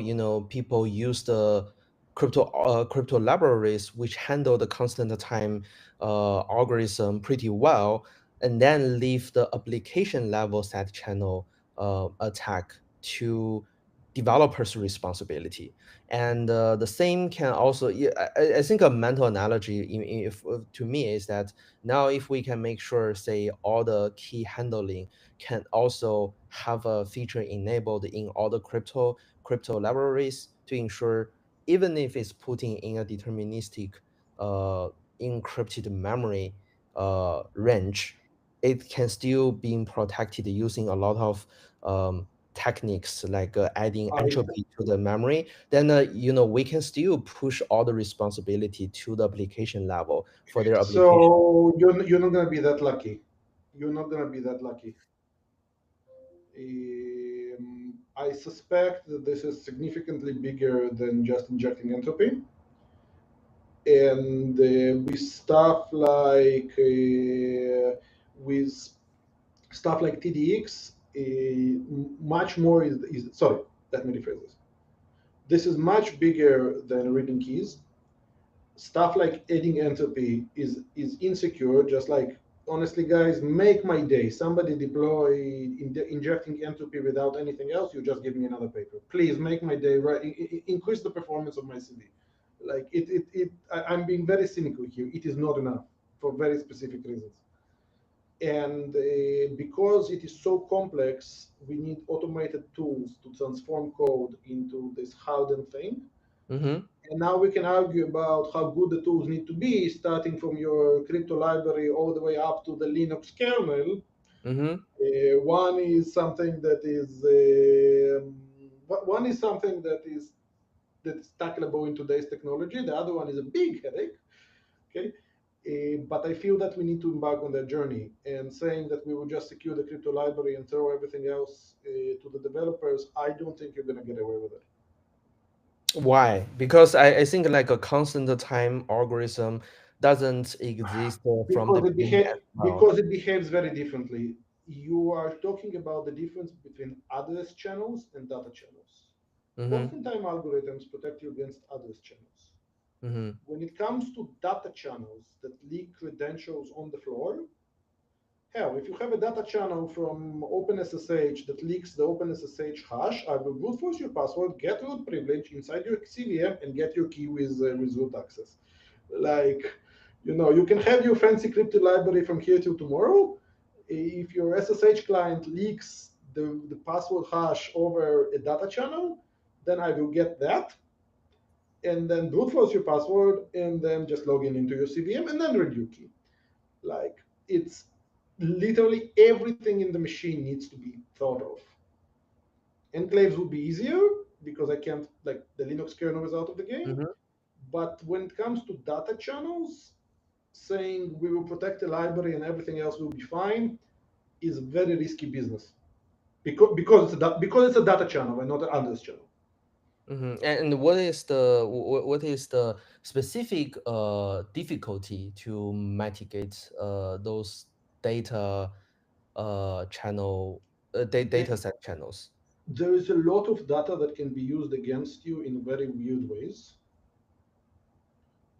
people use the crypto libraries which handle the constant time algorithm pretty well, and then leave the application level side channel attack to developers' responsibility. And the same can also, yeah, I think a mental analogy if, to me is that now if we can make sure, say, all the key handling can also have a feature enabled in all the crypto libraries to ensure, even if it's putting in a deterministic encrypted memory range, it can still be protected using a lot of techniques like adding I entropy to the memory. Then we can still push all the responsibility to the application level for their application. So you're not gonna be that lucky. You're not gonna be that lucky. I suspect that this is significantly bigger than just injecting entropy. And with stuff like TDX, much more is sorry. Let me rephrase this. This is much bigger than reading keys. Stuff like adding entropy is insecure. Just like, honestly, guys, make my day. Somebody deploy injecting entropy without anything else. You just give me another paper. Please make my day. Right, increase the performance of my CD. Like I'm being very cynical here. It is not enough for very specific reasons. And because it is so complex, we need automated tools to transform code into this hardened thing. Mm-hmm. And now we can argue about how good the tools need to be, starting from your crypto library all the way up to the Linux kernel. Mm-hmm. One is something that is tackleable in today's technology. The other one is a big headache. Okay, but I feel that we need to embark on that journey. And saying that we will just secure the crypto library and throw everything else to the developers, I don't think you're going to get away with it. Why? Because I think like a constant time algorithm doesn't exist from the beginning as well. Because it behaves very differently. You are talking about the difference between address channels and data channels. Mm-hmm. Constant time algorithms protect you against address channels. Mm-hmm. When it comes to data channels that leak credentials on the floor, hell, if you have a data channel from OpenSSH that leaks the OpenSSH hash, I will brute force your password, get root privilege inside your CVM, and get your key with root access. Like, you can have your fancy crypto library from here till tomorrow. If your SSH client leaks the password hash over a data channel, then I will get that, and then brute force your password, and then just log in into your CVM, and then read your key. Like, it's literally everything in the machine needs to be thought of. Enclaves would be easier because I can't, like, the Linux kernel is out of the game. Mm-hmm. But when it comes to data channels, saying we will protect the library and everything else will be fine is very risky business because it's a data channel and not an address channel. Mm-hmm. And what is the specific difficulty to mitigate those data channel data set channels? There is a lot of data that can be used against you in very weird ways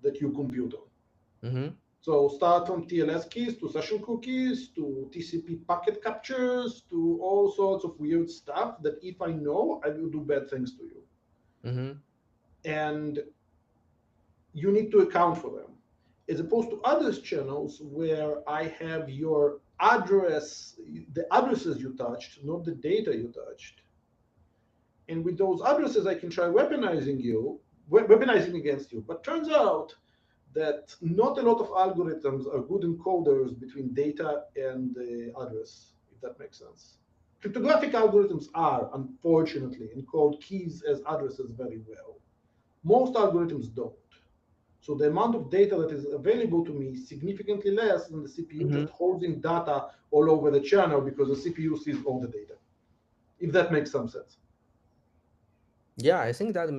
that you compute on. Mm-hmm. So start from TLS keys to session cookies to TCP packet captures to all sorts of weird stuff that if I know, I will do bad things to you. Mm-hmm. And you need to account for them. As opposed to address channels where I have your address, the addresses you touched, not the data you touched. And with those addresses, I can try weaponizing against you. But turns out that not a lot of algorithms are good encoders between data and the address, if that makes sense. Cryptographic algorithms are, unfortunately, encode keys as addresses very well. Most algorithms don't. So the amount of data that is available to me is significantly less than the CPU Mm-hmm. just holding data all over the channel because the CPU sees all the data, if that makes some sense. Yeah, I think that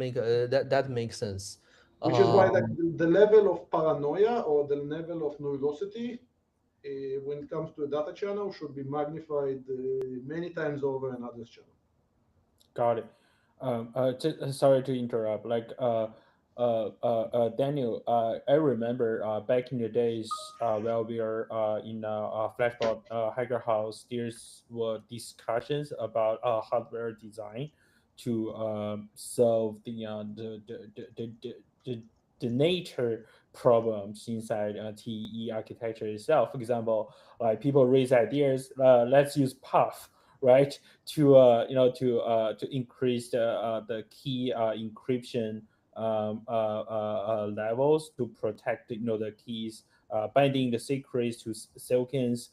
makes sense. Which is why like, Um, the level of paranoia or the level of neurosity when it comes to a data channel should be magnified many times over another channel. Got it. Sorry to interrupt. Daniel, I remember back in the days while we are in Flashbot Hacker House, there's were discussions about hardware design to solve the nature problems inside TE architecture itself. For example, like people raise ideas, let's use Puff, right? To to increase the key encryption levels to protect the keys, binding the secrets to tokens,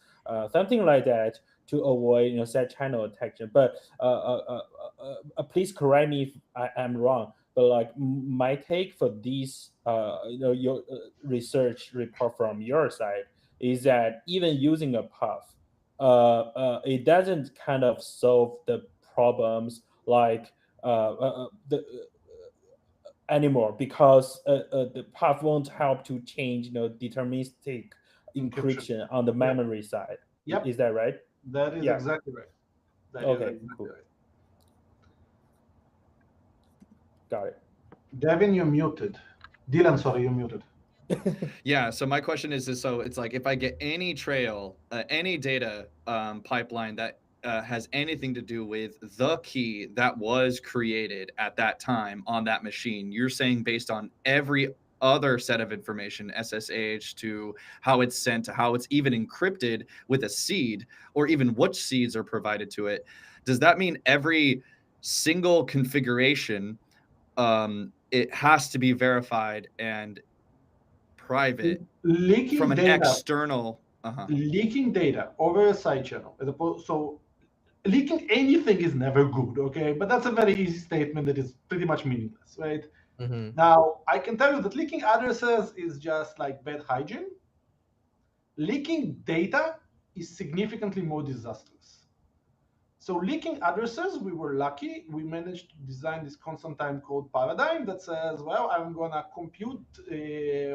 something like that, to avoid set channel detection. But please correct me if I am wrong. But like my take for these your research report from your side is that even using a puff, it doesn't kind of solve the problems like the anymore, because the path won't help to change deterministic Encryption. encryption on the Yep. memory side. Yep. Is that right? That is Yeah. exactly right. That is Okay. exactly Cool. right. Got it. Devin, you're muted. Dylan, sorry, you're muted. Yeah. So my question is so it's like if I get any trail, any data pipeline that has anything to do with the key that was created at that time on that machine, you're saying based on every other set of information, SSH, to how it's sent, to how it's even encrypted with a seed, or even which seeds are provided to it, does that mean every single configuration it has to be verified and private Leaking from an data, external leaking data over a side channel, as opposed, so leaking anything is never good, okay? But that's a very easy statement that is pretty much meaningless, right? mhm. Now, I can tell you that leaking addresses is just like bad hygiene. Leaking data is significantly more disastrous. So leaking addresses, we were lucky. We managed to design this constant time code paradigm that says, well, I'm going to compute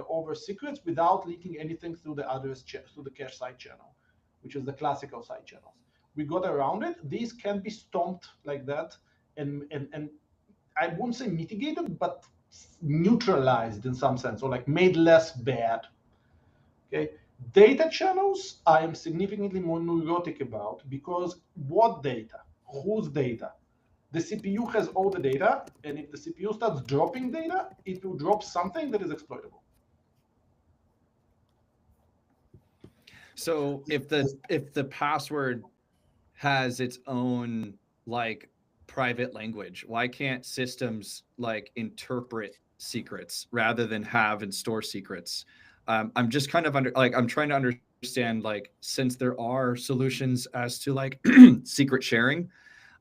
over secrets without leaking anything through the through the cache side channel, which is the classical side channels. We got around it. These can be stomped like that, and I won't say mitigated, but neutralized in some sense, or like made less bad. Okay, data channels I am significantly more neurotic about, because what data? Whose data? The CPU has all the data, and if the CPU starts dropping data, it will drop something that is exploitable. So if the password has its own like private language, why can't systems like interpret secrets rather than have and store secrets? I'm just kind of I'm trying to understand, like, since there are solutions as to like secret sharing,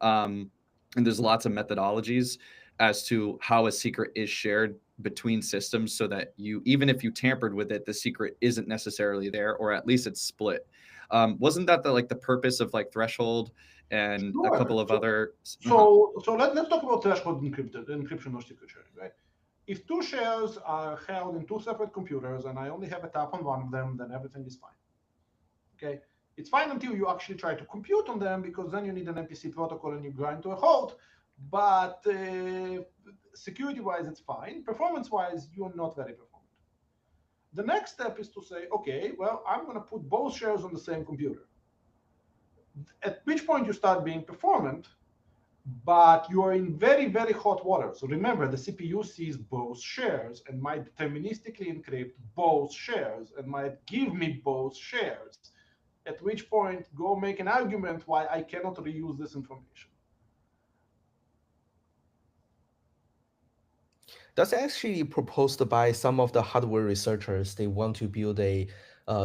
um, and there's lots of methodologies as to how a secret is shared between systems, so that you, even if you tampered with it, the secret isn't necessarily there, or at least it's split. Wasn't that the like the purpose of like Threshold and a Sure. couple of other Let's talk about threshold encryption or secret sharing, right? If two shares are held in two separate computers and I only have a tap on one of them, then everything is fine. Okay, it's fine until you actually try to compute on them, because then you need an MPC protocol and you grind to a halt. But security-wise, it's fine. Performance-wise, you're not very performant. The next step is to say, okay, well, I'm going to put both shares on the same computer. At which point you start being performant, but you are in very, very hot water. So remember, the CPU sees both shares and might deterministically encrypt both shares and might give me both shares. At which point, go make an argument why I cannot reuse this information. That's actually proposed by some of the hardware researchers. They want to build a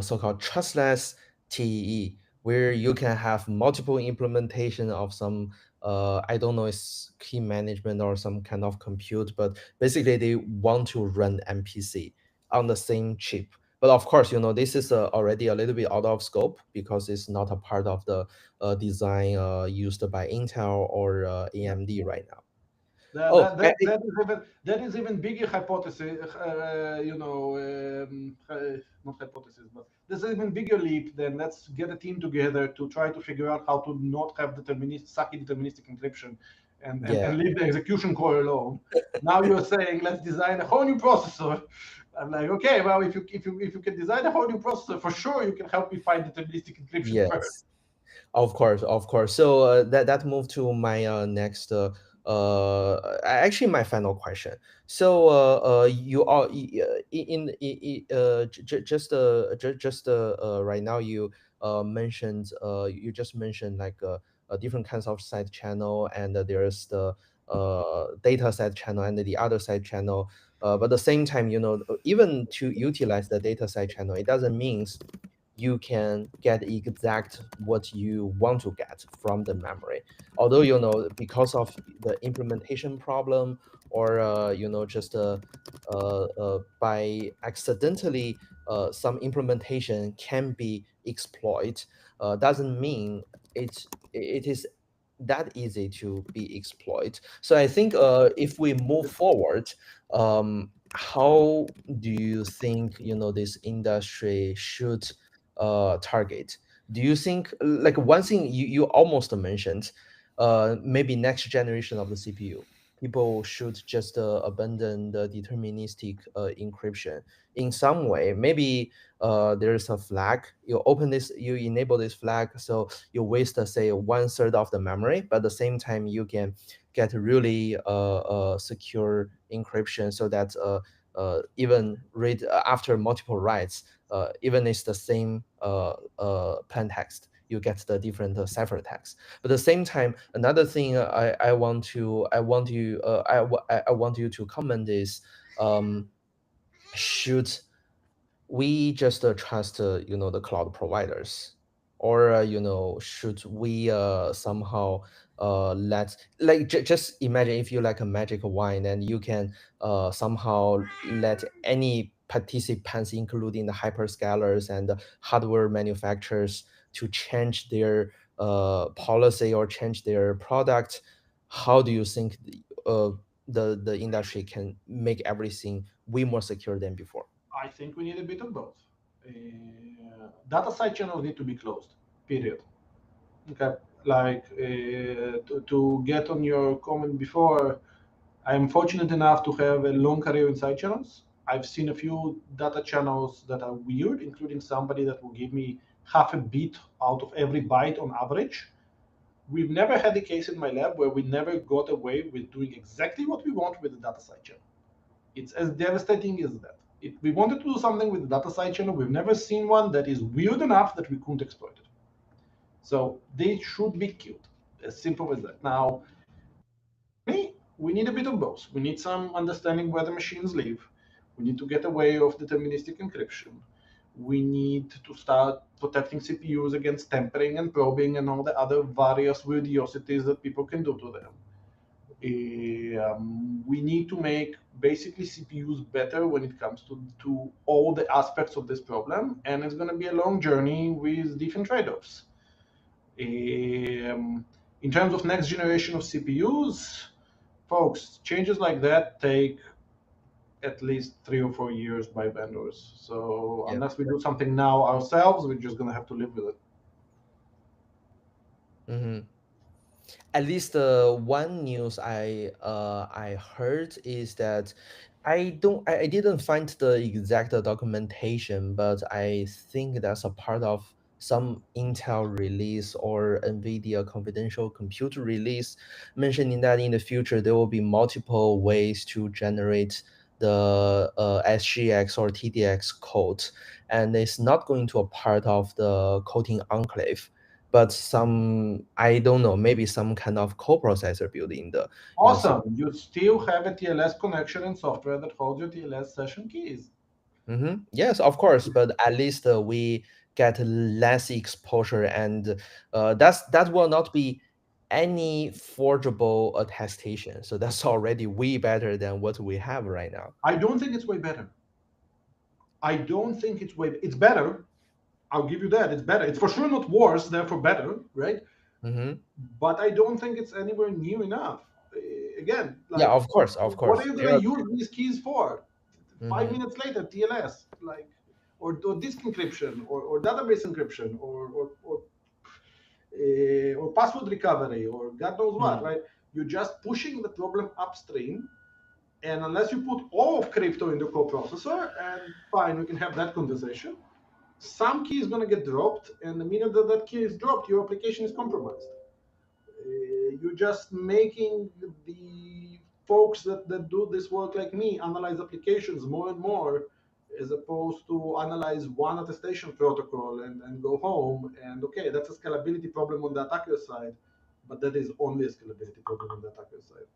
so-called trustless TEE, where you can have multiple implementation of some I don't know, it's key management or some kind of compute, but basically they want to run MPC on the same chip. But of course, this is already a little bit out of scope, because it's not a part of the design used by Intel or AMD right now. That is even bigger hypothesis, not hypothesis, but this is even bigger leap than let's get a team together to try to figure out how to not have sucky deterministic encryption and leave the execution core alone. Now you're saying let's design a whole new processor. I'm like, okay, well, if you can design a whole new processor, for sure you can help me find deterministic encryption first. Of course. So that moved to my next actually my final question. So you are right now you mentioned you just mentioned like different kinds of side channel, and there's the data side channel and the other side channel. But at the same time, even to utilize the data side channel, it doesn't mean you can get exact what you want to get from the memory. Although, because of the implementation problem, or just by accidentally some implementation can be exploited, doesn't mean it is that easy to be exploited. So I think if we move forward, how do you think this industry should target? Do you think, like, one thing you almost mentioned, maybe next generation of the CPU, people should just abandon the deterministic encryption in some way? Maybe there's a flag, you enable this flag, so you waste say 1/3 of the memory, but at the same time you can get really secure encryption, so that even read after multiple writes, even it's the same plain text, you get the different ciphertext. But at the same time, another thing I want you to comment is, should we just trust the cloud providers, or should we somehow let, like, just imagine if you like a magic wine, and you can somehow let any participants, including the hyperscalers and the hardware manufacturers, to change their policy or change their product. How do you think the industry can make everything way more secure than before? I think we need a bit of both. Data side channels need to be closed, period. Okay, like to get on your comment before, I'm fortunate enough to have a long career in side channels. I've seen a few data channels that are weird, including somebody that will give me half a bit out of every byte on average. We've never had a case in my lab where we never got away with doing exactly what we want with the data side channel. It's as devastating as that. If we wanted to do something with the data side channel, we've never seen one that is weird enough that we couldn't exploit it. So they should be killed, as simple as that. Now, we need a bit of both. We need some understanding where the machines live. We need to get away of deterministic encryption. We need to start protecting CPUs against tampering and probing and all the other various weirdosities that people can do to them. We need to make basically CPUs better when it comes to all the aspects of this problem, and it's going to be a long journey with different trade-offs. In terms of next generation of CPUs, folks, changes like that take at least 3 or 4 years by vendors. So unless we do something now ourselves, we're just going to have to live with it. Mm-hmm. At least one news I heard is that I didn't find the exact documentation, but I think that's a part of some Intel release or NVIDIA confidential computer release, mentioning that in the future there will be multiple ways to generate the SGX or TDX code, and it's not going to a part of the coding enclave, but some, I don't know, maybe some kind of coprocessor building the. Awesome. You still have a TLS connection and software that holds your TLS session keys. Mm-hmm. Yes, of course, but at least we get less exposure, and that will not be any forgeable attestation. So that's already way better than what we have right now. I don't think it's way better. It's better. I'll give you that. It's better. It's for sure not worse, therefore better, right? Mm-hmm. But I don't think it's anywhere near enough. again, like, Yeah, of course. what are you There going are- to use these keys for? 5 Mhm. minutes later, TLS, like, or disk encryption, or database encryption, or password recovery, or God knows what, right? You're just pushing the problem upstream, and unless you put all of crypto in the coprocessor, and fine, we can have that conversation. Some key is going to get dropped, and the minute that that key is dropped, your application is compromised. You're just making the folks that do this work like me analyze applications more and more, as opposed to analyze one attestation protocol and go home. And okay, that's a scalability problem on the attacker side, but that is only a scalability problem on the attacker side.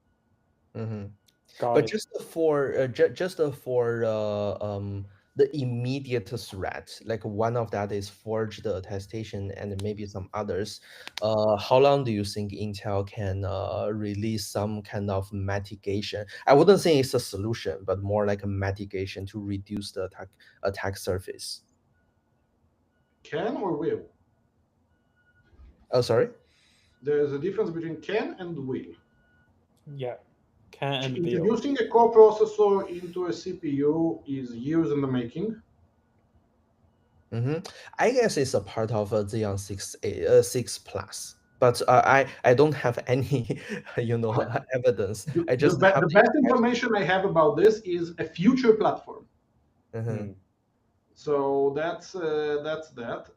Mhm. Got But it. just for the immediate threat, like one of that is forged attestation and maybe some others. How long do you think Intel can release some kind of mitigation? I wouldn't say it's a solution, but more like a mitigation to reduce the attack surface. Can or will? Oh, sorry. There's a difference between can and will. Yeah, can and will. Introducing a coprocessor into a CPU is years in the making. I guess it's a part of a Xeon 6 Plus, but I don't have any evidence. I just have The best information I have about this is a future platform. So that's that.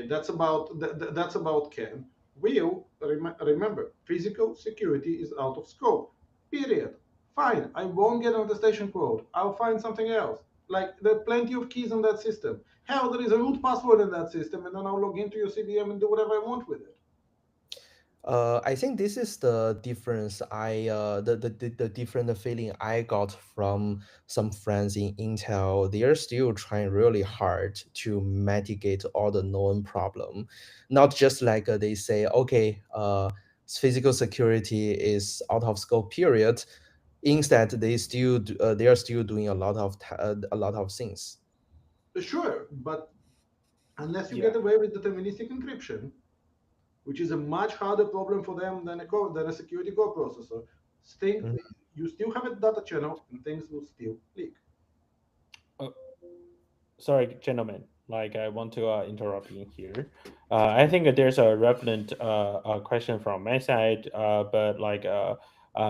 That's about Ken. Will, remember, physical security is out of scope. Period. Fine, I won't get an attestation quote. I'll find something else. Like, there are plenty of keys in that system. Hell, there is a root password in that system, and then I'll log into your CVM and do whatever I want with it. I think this is the difference. The different feeling I got from some friends in Intel. They are still trying really hard to mitigate all the known problem, not just like they say, okay, physical security is out of scope. Period. Instead, they are still doing a lot of things. Sure, but unless you Yeah. get away with deterministic encryption, which is a much harder problem for them than a security coprocessor, you still have a data channel and things will still leak. Sorry, gentlemen. Like, I want to interrupt in here. I think there's a relevant question from my side, but like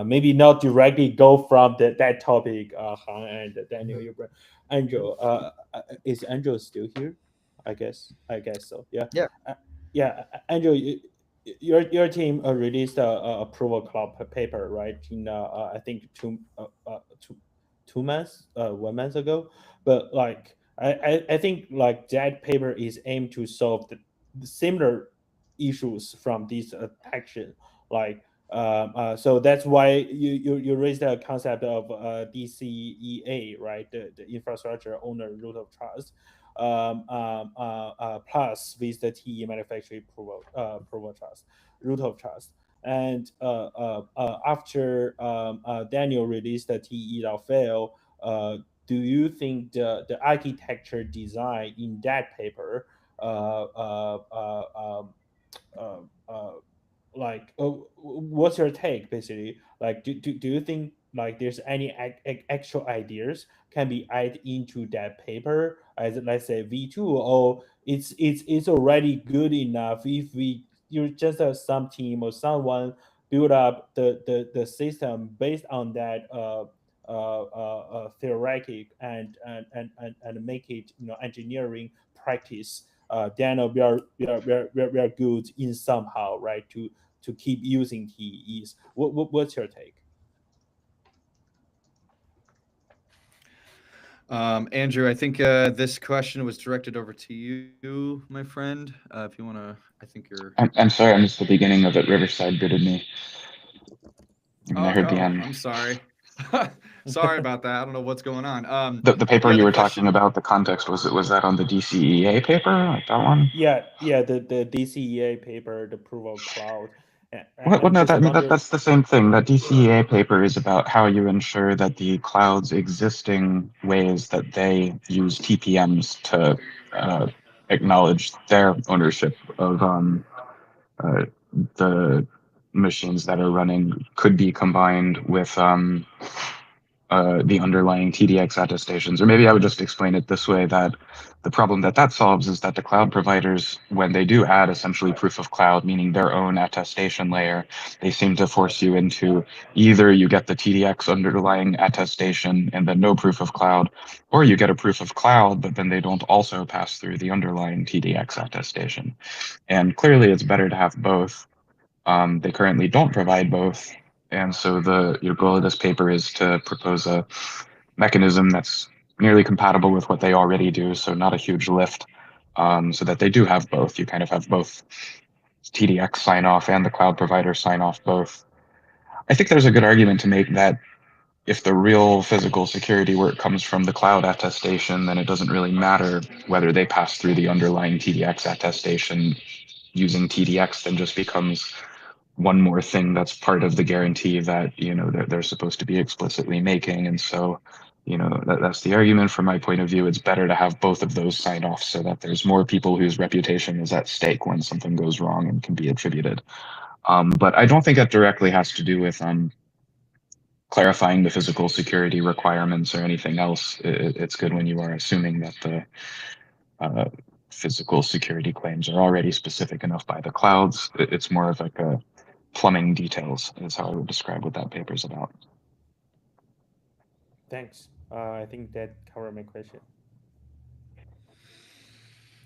maybe not directly go from that topic. Han and Daniel, Andrew, is Andrew still here? I guess so. Yeah. Yeah. Andrew, your team released a approval cloud paper, right? In I think 2 months, 1 month ago, but like. I think like that paper is aimed to solve the similar issues from this action. Like so that's why you raised the concept of DCEA, right? The infrastructure owner root of trust. Plus with the TE manufacturing approval trust, root of trust. And after Daniel released the TE fail, do you think the architecture design in that paper like what's your take basically, like do you think like there's any actual ideas can be added into that paper as let's say V2, or it's already good enough if you're just some team or someone build up the system based on that theoretic and make it engineering practice, then we are good in somehow, right, to keep using TEs. What's your take? Andrew, I think this question was directed over to you, my friend. If you want to, I think you're. I'm sorry, I missed the beginning of it. Riverside booted me. I heard the end. I'm sorry. Sorry about that. I don't know what's going on. The paper yeah, you the were question- talking about, the context, was that on the DCEA paper? Like that one? Yeah, the DCEA paper, the proof of cloud. Well, no, that's the same thing. That DCEA paper is about how you ensure that the cloud's existing ways that they use TPMs to acknowledge their ownership of the machines that are running could be combined with the underlying TDX attestations. Or maybe I would just explain it this way, that the problem that solves is that the cloud providers, when they do add essentially proof of cloud, meaning their own attestation layer, they seem to force you into either you get the TDX underlying attestation and then no proof of cloud, or you get a proof of cloud, but then they don't also pass through the underlying TDX attestation. And clearly it's better to have both. They currently don't provide both. And so your goal of this paper is to propose a mechanism that's nearly compatible with what they already do, so not a huge lift, so that they do have both. You kind of have both TDX sign off and the cloud provider sign off both. I think there's a good argument to make that if the real physical security work comes from the cloud attestation, then it doesn't really matter whether they pass through the underlying TDX attestation. Using TDX then just becomes one more thing that's part of the guarantee that they're supposed to be explicitly making. And so that's the argument from my point of view. It's better to have both of those signed off so that there's more people whose reputation is at stake when something goes wrong and can be attributed. But I don't think that directly has to do with clarifying the physical security requirements or anything else. It's good when you are assuming that the physical security claims are already specific enough by the clouds. It's more of like a plumbing details is how I would describe what that paper is about. Thanks. I think that covered my question.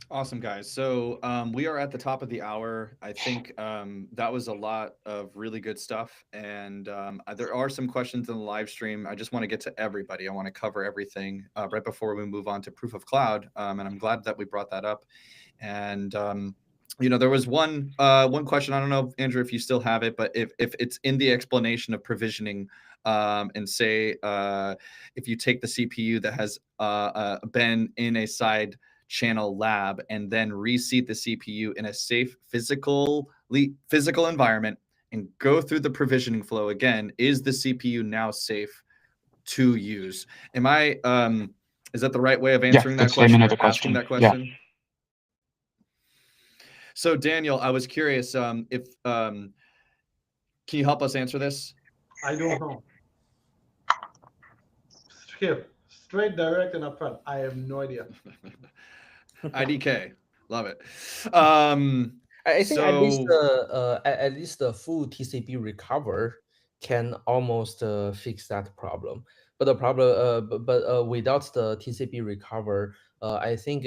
Awesome, guys. So we are at the top of the hour. I think that was a lot of really good stuff. And there are some questions in the live stream. I just want to get to everybody. I want to cover everything right before we move on to proof of cloud. And I'm glad that we brought that up. And there was one question. I don't know, Andrew, if you still have it, but if it's in the explanation of provisioning, and say if you take the CPU that has been in a side channel lab and then reseat the CPU in a safe physical environment and go through the provisioning flow again, is the CPU now safe to use? Am I is that the right way of answering that question? Of the question. Asking that question? Yeah. So Daniel, I was curious if can you help us answer this? I don't know. Here, straight, direct, and upfront. I have no idea. IDK, love it. I think at least the full TCP recover can almost fix that problem. But the problem, without the TCP recover, I think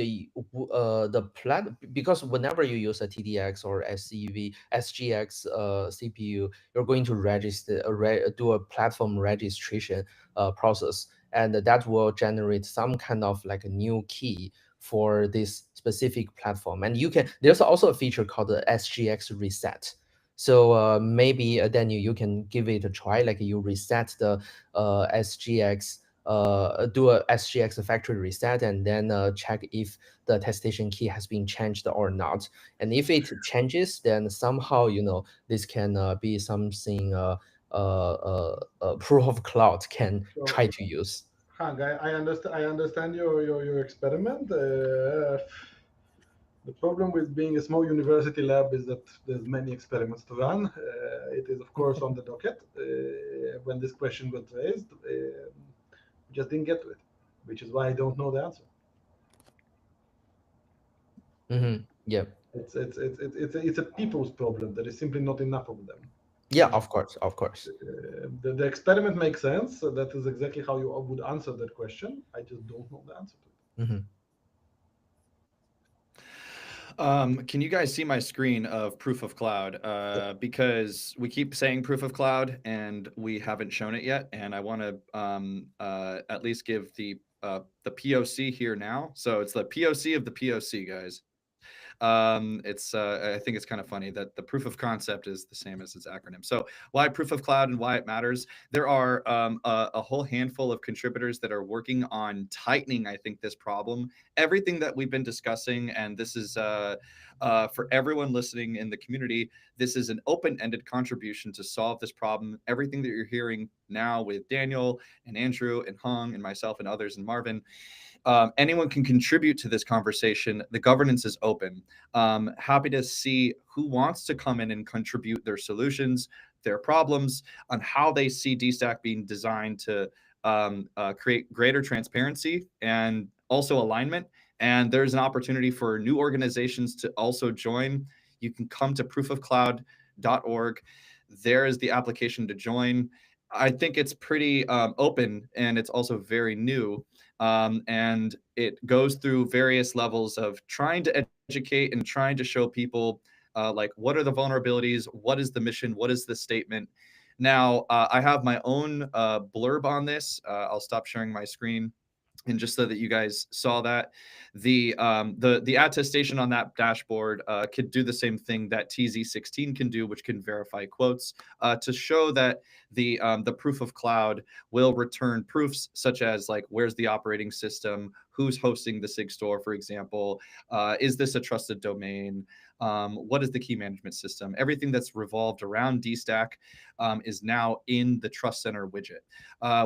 because whenever you use a TDX or SGX CPU, you're going to register, do a platform registration process, and that will generate some kind of like a new key for this specific platform. And there's also a feature called the SGX reset. So maybe then you can give it a try, like you reset the SGX, do a SGX factory reset, and then check if the attestation key has been changed or not. And if it changes, then somehow this can be something proof of cloud can try to use. Hank, I understand your experiment. The problem with being a small university lab is that there's many experiments to run. It is, of course, on the docket. When this question got raised, we just didn't get to it, which is why I don't know the answer. Mm-hmm. Yeah. It's a people's problem. There is simply not enough of them. Yeah, of course. The experiment makes sense. So that is exactly how you would answer that question. I just don't know the answer to it. Mm-hmm. Can you guys see my screen of proof of cloud? Because we keep saying proof of cloud and we haven't shown it yet. And I want to at least give the POC here now. So it's the POC of the POC, guys. I think it's kind of funny that the proof of concept is the same as its acronym. So why proof of cloud and why it matters? There are a whole handful of contributors that are working on tightening, I think, this problem. Everything that we've been discussing, and this is for everyone listening in the community, this is an open-ended contribution to solve this problem. Everything that you're hearing now with Daniel and Andrew and Hung and myself and others and Marvin, anyone can contribute to this conversation. The governance is open. Happy to see who wants to come in and contribute their solutions, their problems, on how they see DStack being designed to create greater transparency and also alignment. And there's an opportunity for new organizations to also join. You can come to proofofcloud.org. There is the application to join. I think it's pretty open, and it's also very new. And it goes through various levels of trying to educate and trying to show people like, what are the vulnerabilities? What is the mission? What is the statement? Now, I have my own blurb on this. I'll stop sharing my screen. And just so that you guys saw that, the attestation on that dashboard could do the same thing that TZ16 can do, which can verify quotes to show that the proof of cloud will return proofs such as, like, where's the operating system, who's hosting the SIG store, for example, is this a trusted domain, what is the key management system? Everything that's revolved around DStack is now in the Trust Center widget.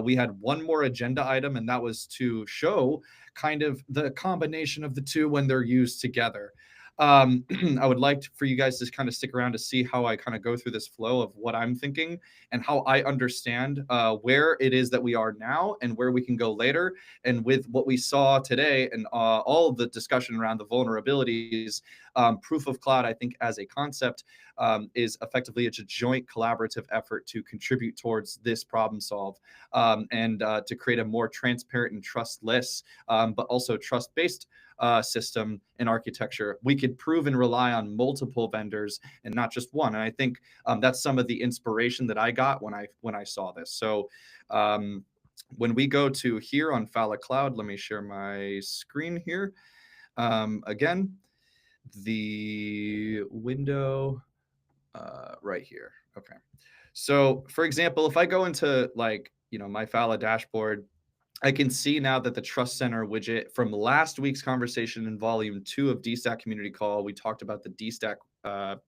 We had one more agenda item, and that was to show kind of the combination of the two when they're used together. I would like for you guys to kind of stick around to see how I kind of go through this flow of what I'm thinking and how I understand where it is that we are now and where we can go later. And with what we saw today and all of the discussion around the vulnerabilities, proof of cloud, I think as a concept, is effectively it's a joint collaborative effort to contribute towards this problem solve and to create a more transparent and trustless, but also trust-based system and architecture. We could prove and rely on multiple vendors and not just one. And I think that's some of the inspiration that I got when I saw this. So when we go to here on Phala Cloud, let me share my screen here. Again, the window right here. Okay. So for example, if I go into, like, my Phala dashboard, I can see now that the Trust Center widget from last week's conversation in volume 2 of DStack Community Call, we talked about the DStack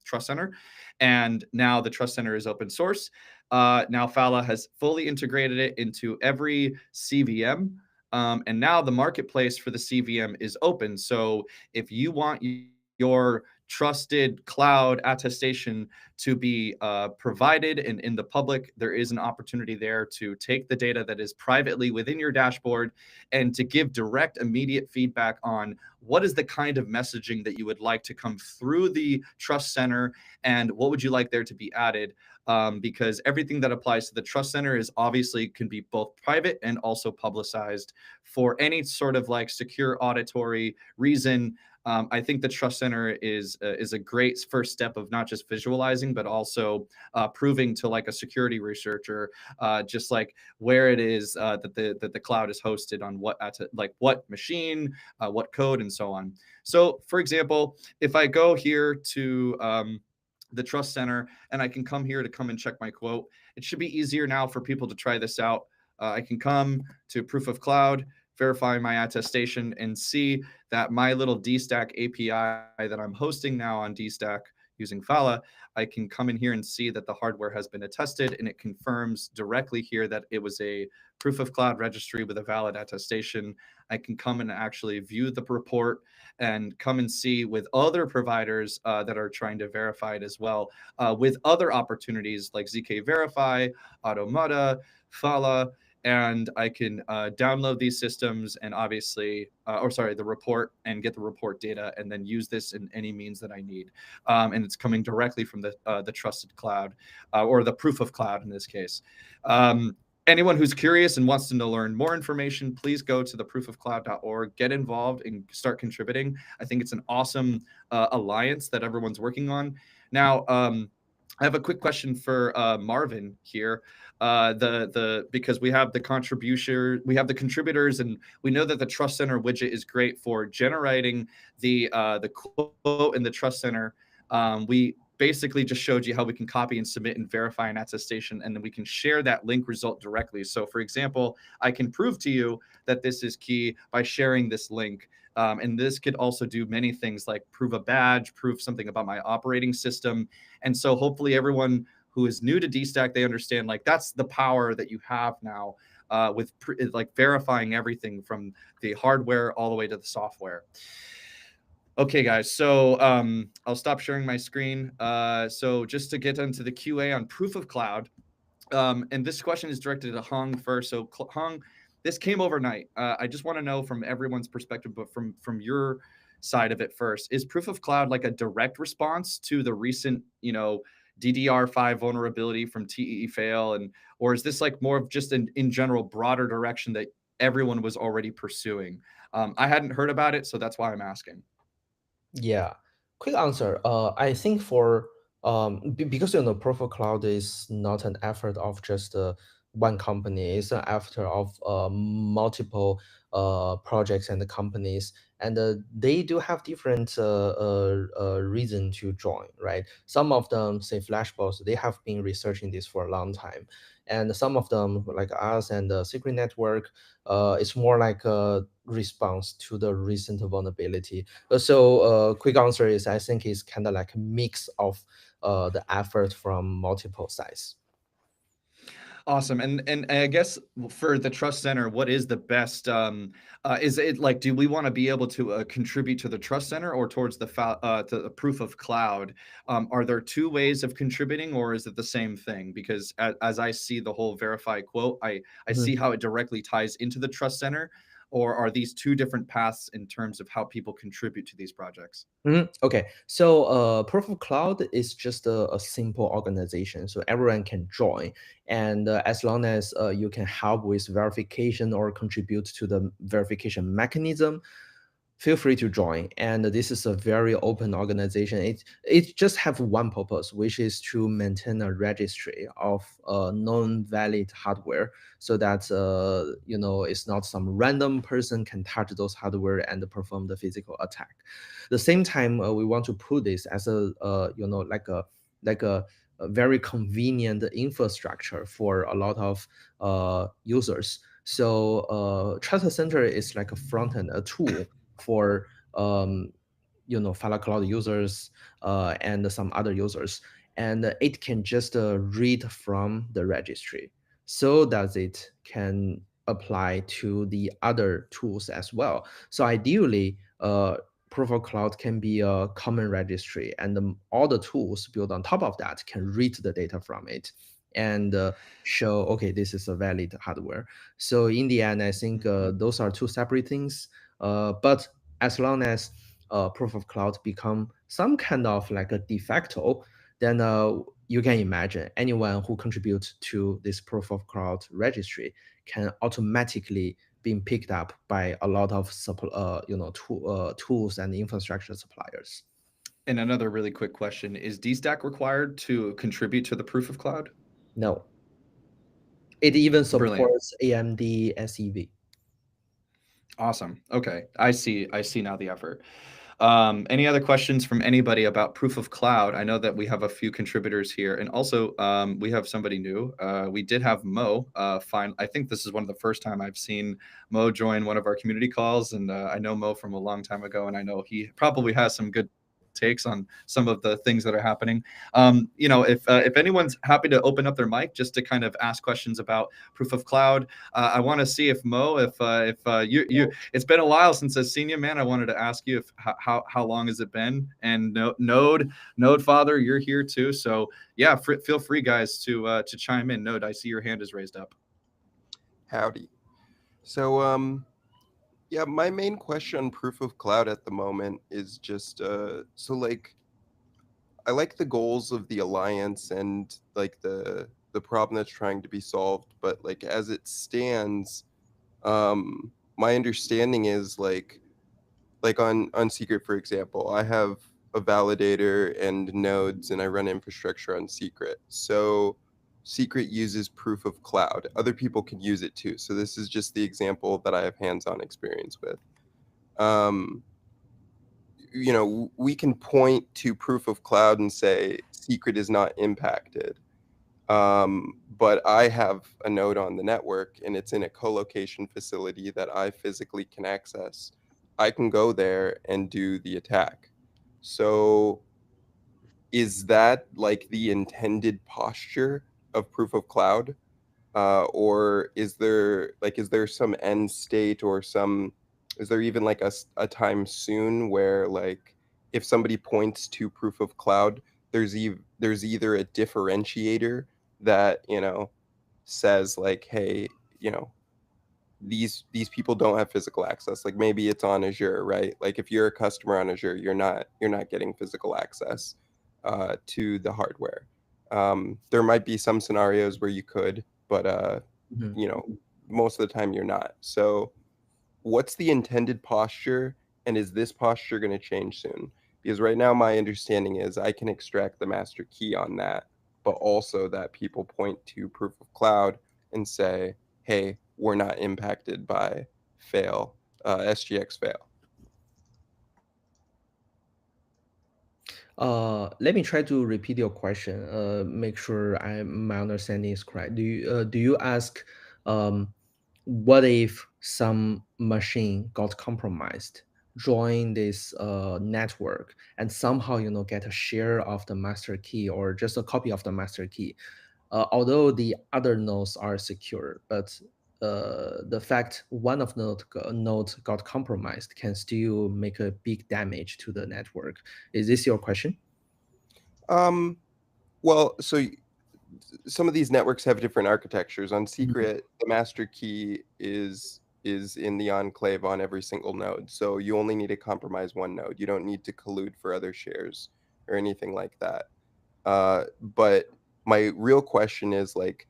Trust Center, and now the Trust Center is open source. Now Phala has fully integrated it into every CVM, and now the marketplace for the CVM is open. So if you want your trusted cloud attestation to be provided and in the public, there is an opportunity there to take the data that is privately within your dashboard and to give direct, immediate feedback on what is the kind of messaging that you would like to come through the Trust Center and what would you like there to be added. Because everything that applies to the Trust Center is obviously can be both private and also publicized for any sort of like secure auditory reason. I think the Trust Center is a great first step of not just visualizing, but also proving to like a security researcher, just like where it is that the cloud is hosted on what machine, what code, and so on. So, for example, if I go here to the Trust Center and I can come here to come and check my quote, it should be easier now for people to try this out. I can come to Proof of Cloud, verify my attestation, and see that my little DStack API that I'm hosting now on DStack using Phala, I can come in here and see that the hardware has been attested, and it confirms directly here that it was a Proof of Cloud registry with a valid attestation. I can come and actually view the report and come and see with other providers that are trying to verify it as well, with other opportunities like ZK Verify, Automata, Phala, and I can download these systems and obviously, the report, and get the report data and then use this in any means that I need. And it's coming directly from the trusted cloud or the proof of cloud in this case. Anyone who's curious and wants to learn more information, please go to the proofofcloud.org, get involved and start contributing. I think it's an awesome alliance that everyone's working on. Now, I have a quick question for Marvin here. Because we have the contributors, and we know that the Trust Center widget is great for generating the quote in the Trust Center. We basically just showed you how we can copy and submit and verify an attestation, and then we can share that link result directly. So for example, I can prove to you that this is key by sharing this link And this could also do many things like prove a badge, prove something about my operating system. And so hopefully everyone who is new to DStack, they understand like that's the power that you have now with like verifying everything from the hardware all the way to the software. Okay, guys, so I'll stop sharing my screen. So just to get into the QA on proof of cloud, and this question is directed to Hong first. So Hong, this came overnight. I just want to know from everyone's perspective, but from your side of it first, is proof of cloud like a direct response to the recent, DDR5 vulnerability from TEE fail, or is this like more of just an in general broader direction that everyone was already pursuing? I hadn't heard about it, so that's why I'm asking. Yeah, quick answer. I think for because proof of cloud is not an effort of just one company. It's an effort of multiple projects and companies, and they do have different reason to join, right? Some of them, say Flashbox, they have been researching this for a long time, and some of them, like us and the Secret Network, it's more like a response to the recent vulnerability. So quick answer is I think it's kind of like a mix of the effort from multiple sides. Awesome. And I guess for the Trust Center, what is the best? Is it like, do we want to be able to contribute to the Trust Center or towards to the proof of cloud? Are there two ways of contributing, or is it the same thing? Because as I see the whole verify quote, I see how it directly ties into the Trust Center. Or are these two different paths in terms of how people contribute to these projects? Okay, so proof of cloud is just a simple organization, so everyone can join, and as long as you can help with verification or contribute to the verification mechanism, feel free to join. And this is a very open organization. It just have one purpose, which is to maintain a registry of non-valid hardware, so that it's not some random person can touch those hardware and perform the physical attack. At the same time, we want to put this as a like a very convenient infrastructure for a lot of users. So Trust Center is like a front end, a tool for Fala Cloud users and some other users, and it can just read from the registry, so that it can apply to the other tools as well. So ideally, Proof of Cloud can be a common registry, and all the tools built on top of that can read the data from it and show, okay, this is a valid hardware. So in the end, I think those are two separate things. But as long as proof of cloud become some kind of like a de facto, then you can imagine anyone who contributes to this proof of cloud registry can automatically be picked up by a lot of tools and infrastructure suppliers. And another really quick question, is DStack required to contribute to the proof of cloud? No. It even supports Brilliant. AMD SEV. Awesome. Okay. I see now the effort. Any other questions from anybody about proof of cloud? I know that we have a few contributors here, and also we have somebody new. We did have Mo. I think this is one of the first time I've seen Mo join one of our community calls, and I know Mo from a long time ago, and I know he probably has some good takes on some of the things that are happening. If anyone's happy to open up their mic just to kind of ask questions about proof of cloud, I want to see if Mo, if you, it's been a while since I've seen you, man. I wanted to ask you how long has it been? And Node Father, you're here too. So yeah, feel free guys to chime in. Node, I see your hand is raised up. Howdy. So yeah, my main question on proof of cloud at the moment is just I like the goals of the alliance and like the problem that's trying to be solved, but like as it stands, my understanding is like on Secret, for example, I have a validator and nodes, and I run infrastructure on Secret. So Secret uses proof of cloud. Other people can use it too. So this is just the example that I have hands-on experience with. We can point to proof of cloud and say Secret is not impacted. But I have a node on the network, and it's in a co-location facility that I physically can access. I can go there and do the attack. So is that like the intended posture of proof of cloud? Or is there some end state, or is there even like a time soon where, like, if somebody points to proof of cloud, there's either a differentiator that, says like, hey, you know, these people don't have physical access. Like maybe it's on Azure, right? Like if you're a customer on Azure, you're not getting physical access to the hardware. There might be some scenarios where you could, but Mhm. most of the time you're not. So what's the intended posture, and is this posture going to change soon? Because right now my understanding is I can extract the master key on that, but also that people point to proof of cloud and say, hey, we're not impacted by fail, SGX fail. Let me try to repeat your question. Make sure my understanding is correct. Do you ask, what if some machine got compromised, join this network, and somehow get a share of the master key or just a copy of the master key, although the other nodes are secure, but the fact one of nodes got compromised can still make a big damage to the network. Is this your question? Well, so some of these networks have different architectures. On Mhm. Secret, the master key is in the enclave on every single node. So you only need to compromise one node. You don't need to collude for other shares or anything like that. But my real question is, like,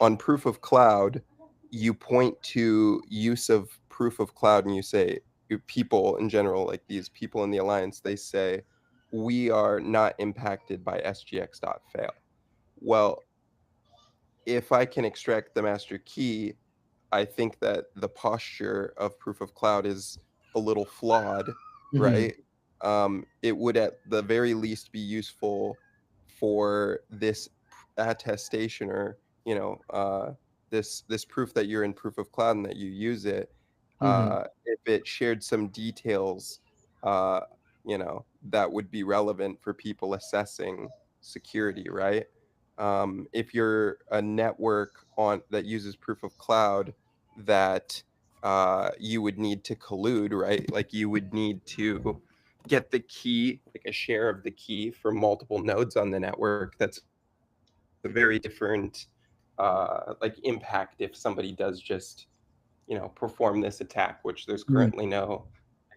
on proof of cloud, you point to use of proof of cloud and you say, people in general, like these people in the alliance, they say, we are not impacted by SGX.fail. Well, if I can extract the master key, I think that the posture of proof of cloud is a little flawed, Mhm. right? It would at the very least be useful for this attestation, or this proof that you're in proof of cloud and that you use it. Mhm. If it shared some details, uh, that would be relevant for people assessing security, right? If you're a network on that uses proof of cloud, that you would need to collude, right? Like you would need to get the key, like a share of the key from multiple nodes on the network. That's a very different like impact if somebody does just perform this attack, which there's Mhm. currently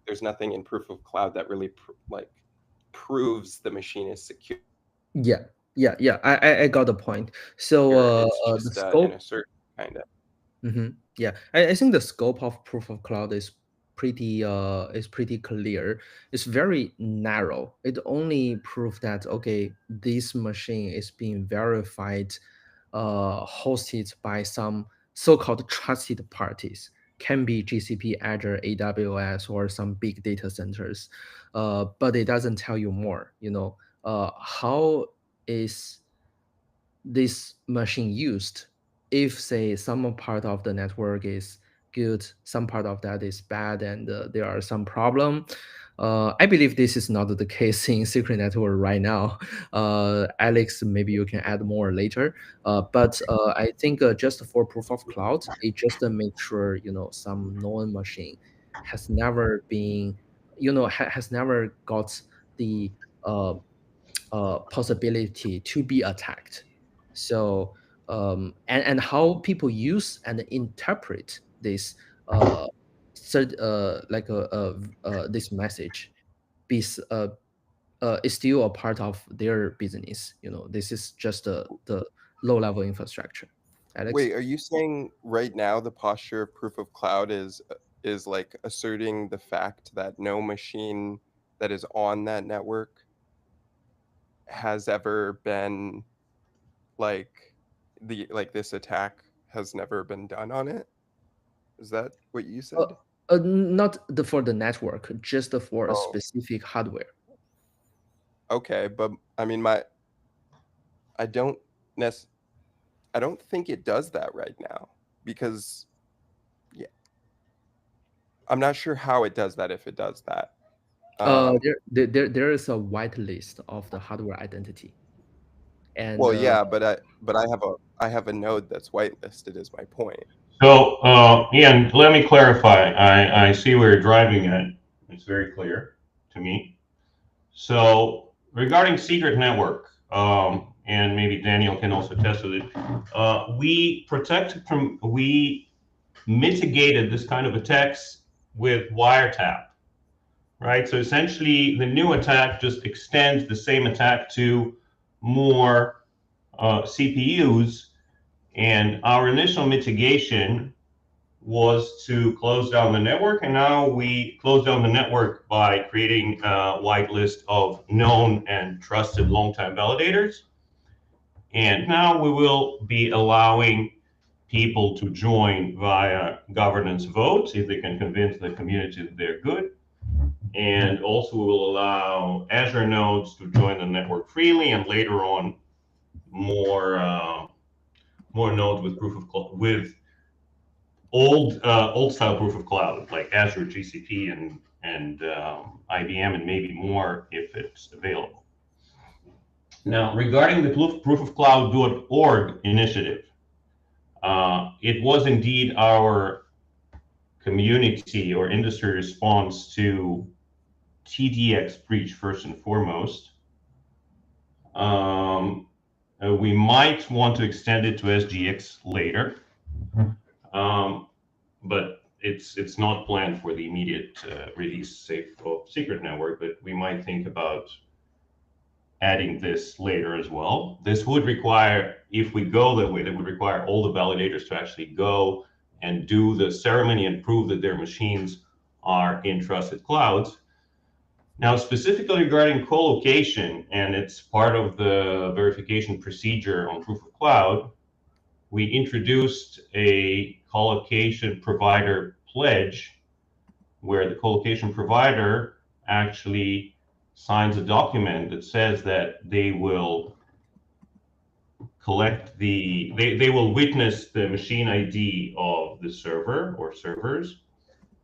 there's nothing in proof of cloud that really proves the machine is secure. Yeah, yeah. I got the point. So It's the just in a scope. certain kind of. Yeah, I think the scope of proof of cloud is pretty clear. It's very narrow. It only proves that okay, this machine is being verified, hosted by some so-called trusted parties. Can be GCP, Azure, AWS, or some big data centers. But it doesn't tell you more. How is this machine used? If say some part of the network is good, some part of that is bad, and there are some problem. I believe this is not the case in Secret Network right now. Alex, maybe you can add more later. But I think just for proof of cloud, it just make sure some known machine has never been, has never got the uh, possibility to be attacked. So and how people use and interpret this this message is still a part of their business. This is just the low level infrastructure. Alex? Wait, are you saying right now the posture of proof of cloud is like asserting the fact that no machine that is on that network has ever been like this attack has never been done on it? Is that what you Uh, said? Not for the network, just for a Oh, specific hardware. okay, but I mean I don't nec- I don't think it does that right now, because yeah, I'm not sure how it does that, if it does that. Um, There is a whitelist of the hardware identity. And well, yeah, but I have a node that's whitelisted, is my point. So, Ian, let me clarify. I see where you're driving at. It's very clear to me. So, regarding secret network, and maybe Daniel can also test with it, we mitigated this kind of attacks with wiretap, right? So essentially, the new attack just extends the same attack to more CPUs, and our initial mitigation was to close down the network, and now we close down the network by creating a whitelist of known and trusted long-time validators. And now we will be allowing people to join via governance votes if they can convince the community that they're good. And also we will allow Azure nodes to join the network freely, and later on more nodes with with old style proof of cloud, like Azure, GCP, and IBM, and maybe more if it's available. Now, regarding the proofofcloud.org initiative, it was indeed our community or industry response to TDX breach first and foremost. We might want to extend it to SGX later. But it's not planned for the immediate release of Secret Network, but we might think about adding this later as well. This would require, if we go that way, that would require all the validators to actually go and do the ceremony and prove that their machines are in trusted clouds. Now, specifically regarding co-location, and it's part of the verification procedure on Proof of Cloud, we introduced a colocation provider pledge where the colocation provider actually signs a document that says that they will collect they will witness the machine ID of the server or servers.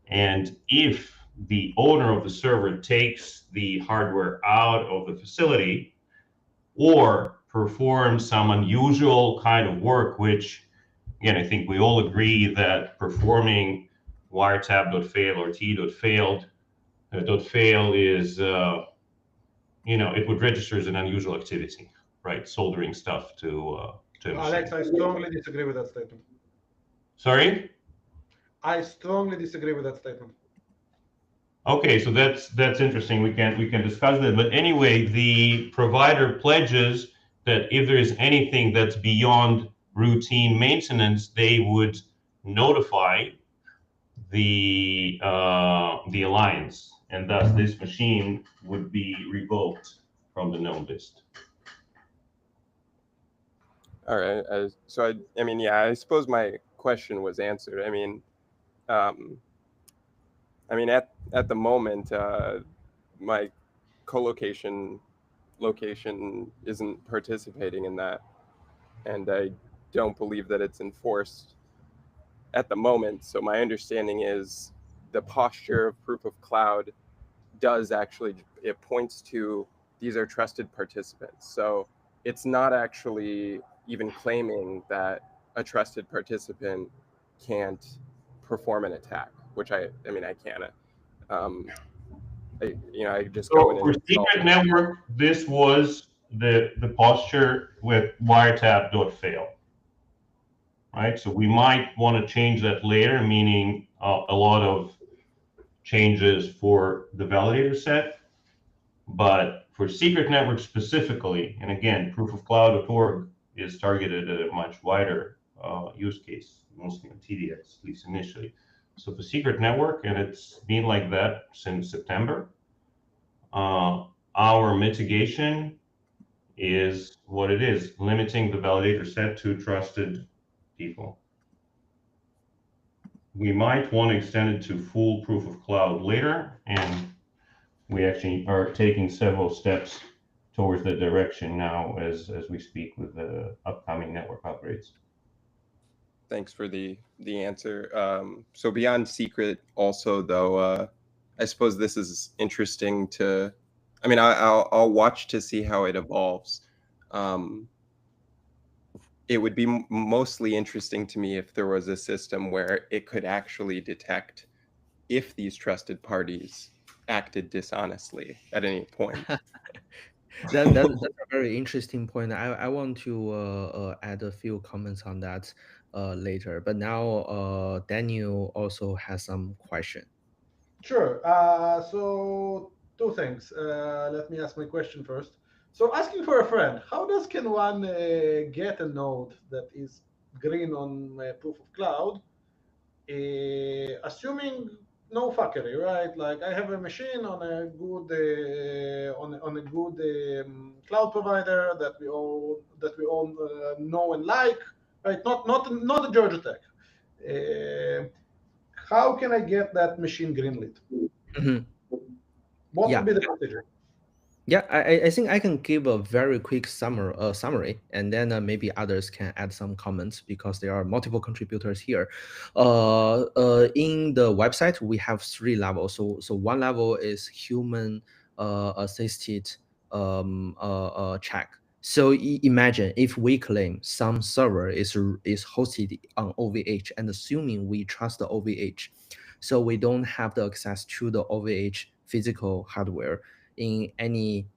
And if the owner of the server takes the hardware out of the facility or performs some unusual kind of work, which, again, I think we all agree that performing wiretap.fail or t.fail is, it would register as an unusual activity, right? Soldering stuff to a machine. Alex, I strongly disagree with that statement. Sorry? I strongly disagree with that statement. Okay, so that's interesting. We can discuss that. But anyway, the provider pledges that if there is anything that's beyond routine maintenance, they would notify the alliance, and thus this machine would be revoked from the known list. All right. So I mean, yeah, I suppose my question was answered. I mean, at the moment, my co-location location isn't participating in that, and I don't believe that it's enforced at the moment. So my understanding is the posture of Proof of Cloud does actually, it points to these are trusted participants. So it's not actually even claiming that a trusted participant can't perform an attack, which I can't. I just go in for Secret Network, this was the posture with wiretap.fail, right? So we might want to change that later, meaning a lot of changes for the validator set. But for Secret Network specifically, and again, proofofcloud.org is targeted at a much wider use case, mostly on TDX, at least initially. So for Secret Network, and it's been like that since September, our mitigation is what it is, limiting the validator set to trusted people. We might want to extend it to full proof of cloud later, and we actually are taking several steps towards that direction now as we speak with the upcoming network upgrades. Thanks for the answer. So beyond secret, also though, I suppose this is interesting to. I mean, I'll watch to see how it evolves. It would be mostly interesting to me if there was a system where it could actually detect if these trusted parties acted dishonestly at any point. That's a very interesting point. I want to add a few comments on that later. But now Daniel also has some question. Sure. So two things. Let me ask my question first. So asking for a friend, how can one get a node that is green on proof of cloud, assuming no fuckery, right? Like I have a machine on a good on a good cloud provider that we all know and like, right? Not a Georgia Tech. How can I get that machine greenlit? Mhm. What Yeah. would be the procedure? Yeah, I think I can give a very quick summary, and then maybe others can add some comments because there are multiple contributors here. In the website, we have 3 levels. So one level is human assisted check. So imagine if we claim some server is hosted on OVH, and assuming we trust the OVH, so we don't have the access to the OVH physical hardware in any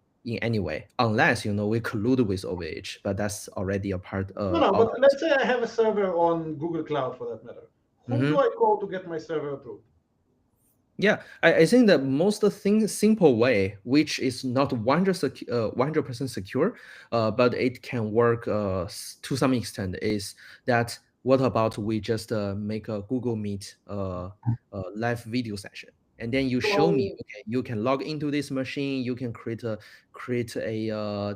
way, unless we collude with OVH, but that's already a part No, of but let's say I have a server on Google Cloud for that matter. Who do I call to get my server approved? Yeah, I think the most simple way, which is not 100% secure, but it can work to some extent, is that what about we just make a Google Meet live video session, and then you show me, okay, you can log into this machine, you can create a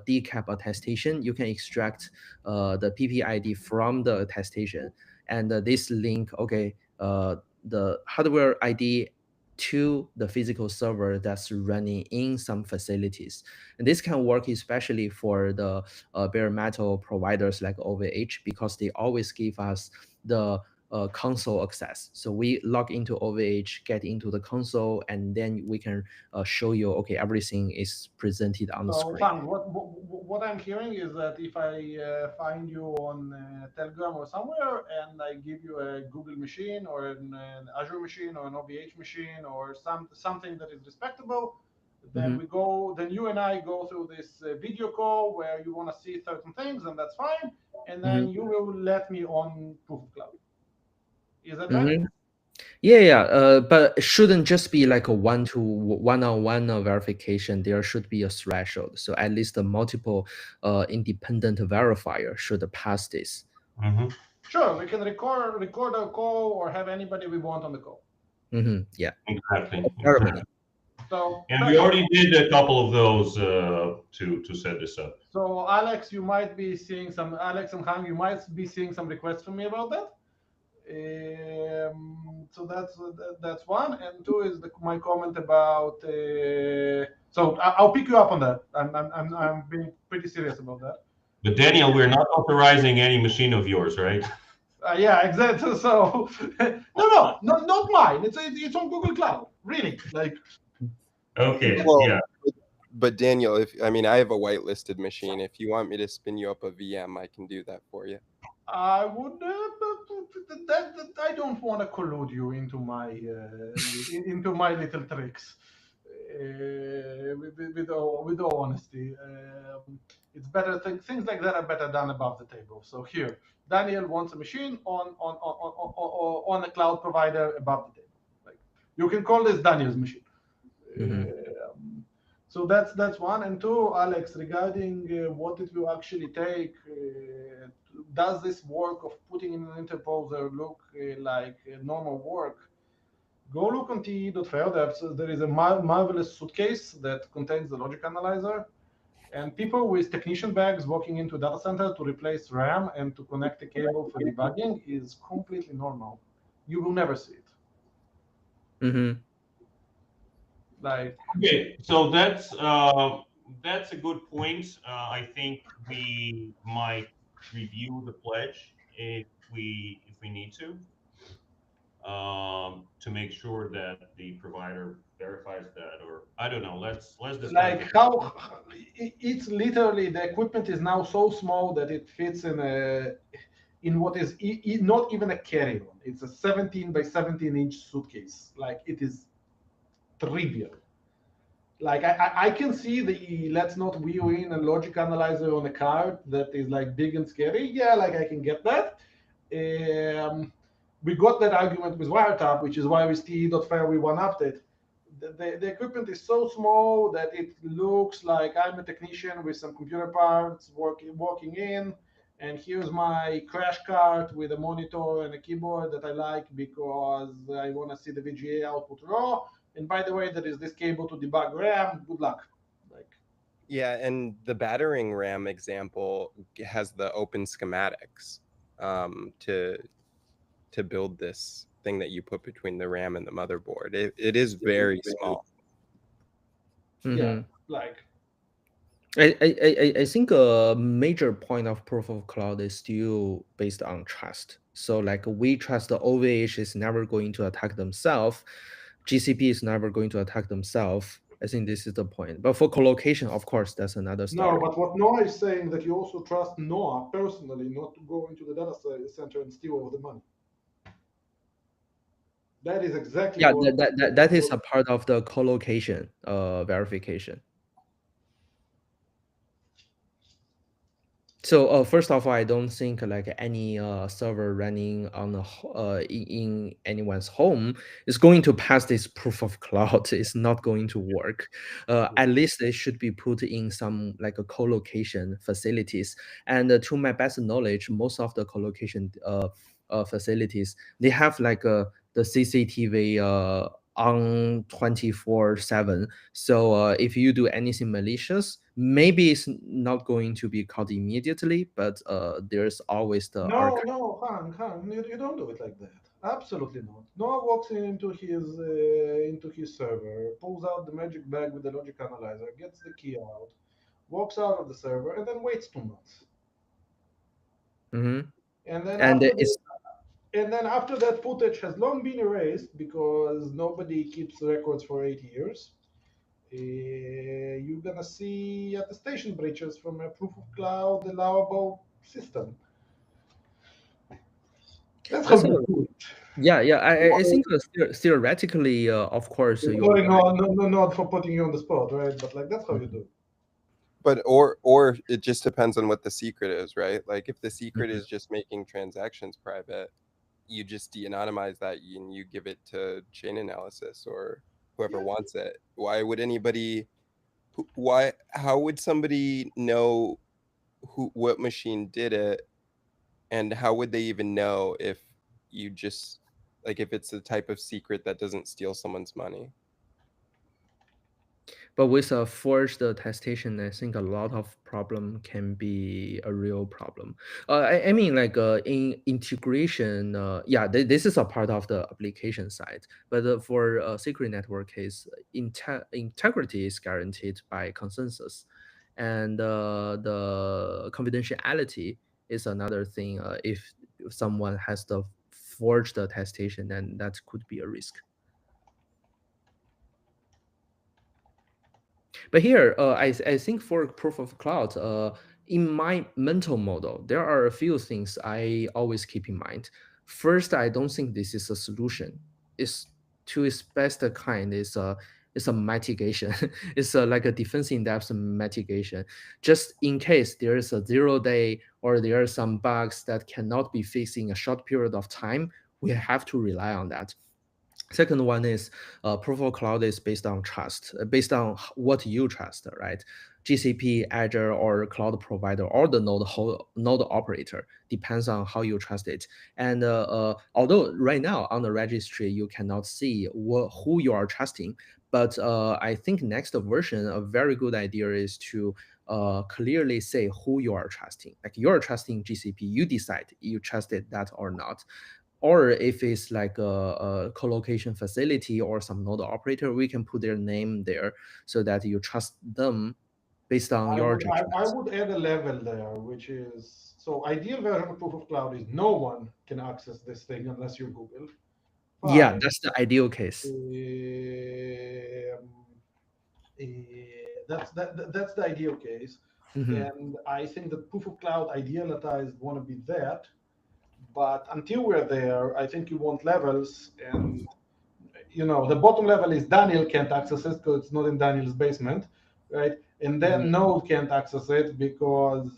DCAP attestation, you can extract the PPID from the attestation, and this link, okay, the hardware ID to the physical server that's running in some facilities. And this can work especially for the bare metal providers like OVH, because they always give us the console access. So we log into OVH, get into the console, and then we can show you, okay, everything is presented on the screen. Fang, what I'm hearing is that if I find you on Telegram or somewhere, and I give you a Google machine or an Azure machine or an OVH machine or something that is respectable, then then you and I go through this video call where you want to see certain things, and that's fine, and then you will let me on Proof of Cloud. Is that right? Yeah, but it shouldn't just be like a one-on-one verification. There should be a threshold. So at least a multiple independent verifier should pass this. Sure, we can record a call or have anybody we want on the call. Yeah, exactly. So, and we already did a couple of those to set this up. So Alex, you might be seeing Alex and Hang, you might be seeing some requests from me about that. So that's one, and two is my comment about. So I'll pick you up on that. I'm being pretty serious about that. But Daniel, we're not authorizing any machine of yours, right? Yeah, exactly. So no, not mine. It's on Google Cloud. Really, like. Okay. Well, yeah. But Daniel, I have a whitelisted machine. If you want me to spin you up a VM, I can do that for you. I would. I don't want to collude you into my little tricks. With all honesty, it's better. Things like that are better done above the table. So here, Daniel wants a machine on a cloud provider above the table. Like, you can call this Daniel's machine. So that's one, and two, Alex, regarding what it will actually take. Does this work of putting in an interposer look like normal work? Go look on te.fail. There is a marvelous suitcase that contains the logic analyzer, and people with technician bags walking into a data center to replace RAM and to connect a cable for debugging is completely normal. You will never see it. Like, okay, so that's a good point. I think we might review the pledge if we we need to make sure that the provider verifies that, or I don't know. Let's discuss Like it. how it's literally the equipment is now so small that it fits in what is not even a carry-on. It's a 17 by 17 inch suitcase. Like it is trivial. Like I can see the let's not wheel in a logic analyzer on a card that is like big and scary. Yeah, like I can get that. We got that argument with Wiretap, which is why we still .fairly one update. The equipment is so small that it looks like I'm a technician with some computer parts walking in, and here's my crash cart with a monitor and a keyboard that I like because I want to see the VGA output raw. And by the way, there is this cable to debug RAM. Good luck. Like, Yeah, and the battering RAM example has the open schematics to build this thing that you put between the RAM and the motherboard. It is very small. yeah, like I think a major point of proof of cloud is still based on trust. So like we trust the OVH is never going to attack themselves. GCP is never going to attack themselves. I think this is the point. But for collocation, of course, that's another story. no. But what Noah is saying that you also trust Noah personally not to go into the data center and steal all the money. That is exactly Yeah, what that is a part of the collocation verification. So first of all, I don't think like any server running on in anyone's home is going to pass this proof of cloud. It's not going to work. At least it should be put in some like a co-location facilities. And to my best knowledge, most of the co-location facilities, they have like the CCTV on 24/7. So if you do anything malicious, maybe it's not going to be caught immediately, but there's always the archive. No, Han, you don't do it like that. Absolutely not. Noah walks into his server, pulls out the magic bag with the logic analyzer, gets the key out, walks out of the server, and then waits 2 months. Mm-hmm. And then And after it's and then after that footage has long been erased because nobody keeps records for 8 years, you're gonna see attestation breaches from a proof of cloud allowable system. That's how you do it. yeah. I think theoretically, of course, Sorry, you not for putting you on the spot, right? But like that's how you do it. But or it just depends on what the secret is, right? Like if the secret is just making transactions private, you just de-anonymize that and you give it to chain analysis or whoever wants it. Why would anybody? How would somebody know what machine did it, and how would they even know if you just like if it's a type of secret that doesn't steal someone's money? But with a forged attestation, I think a lot of problem can be a real problem. I mean, like in integration, yeah, this is a part of the application side. But for a secret network case, integrity is guaranteed by consensus, and the confidentiality is another thing. If someone has the forged attestation, then that could be a risk. But here, I think for proof of cloud, in my mental model, there are a few things I always keep in mind. First, I don't think this is a solution. It's to its best kind. It's a mitigation. It's like a defense in depth mitigation. Just in case there is a 0 day or there are some bugs that cannot be fixed in a short period of time, we have to rely on that. Second one is proof of cloud is based on trust, based on what you trust, right? GCP, Azure, or cloud provider, or the node operator depends on how you trust it. And although right now on the registry you cannot see who you are trusting, but I think next version, a very good idea is to clearly say who you are trusting. Like you are trusting GCP, you decide you trusted that or not. Or if it's like a co-location facility or some node operator, we can put their name there so that you trust them based on your I judgment? would add a level there, which is, so ideal version of proof of cloud is no one can access this thing unless you're Google. Yeah, Fine. that's the ideal case. That's the ideal case. Mhm. And I think that proof of cloud idealized want to be that. But until we're there, I think you want levels. And, the bottom level is Daniel can't access it because it's not in Daniel's basement, right? And then Node can't access it because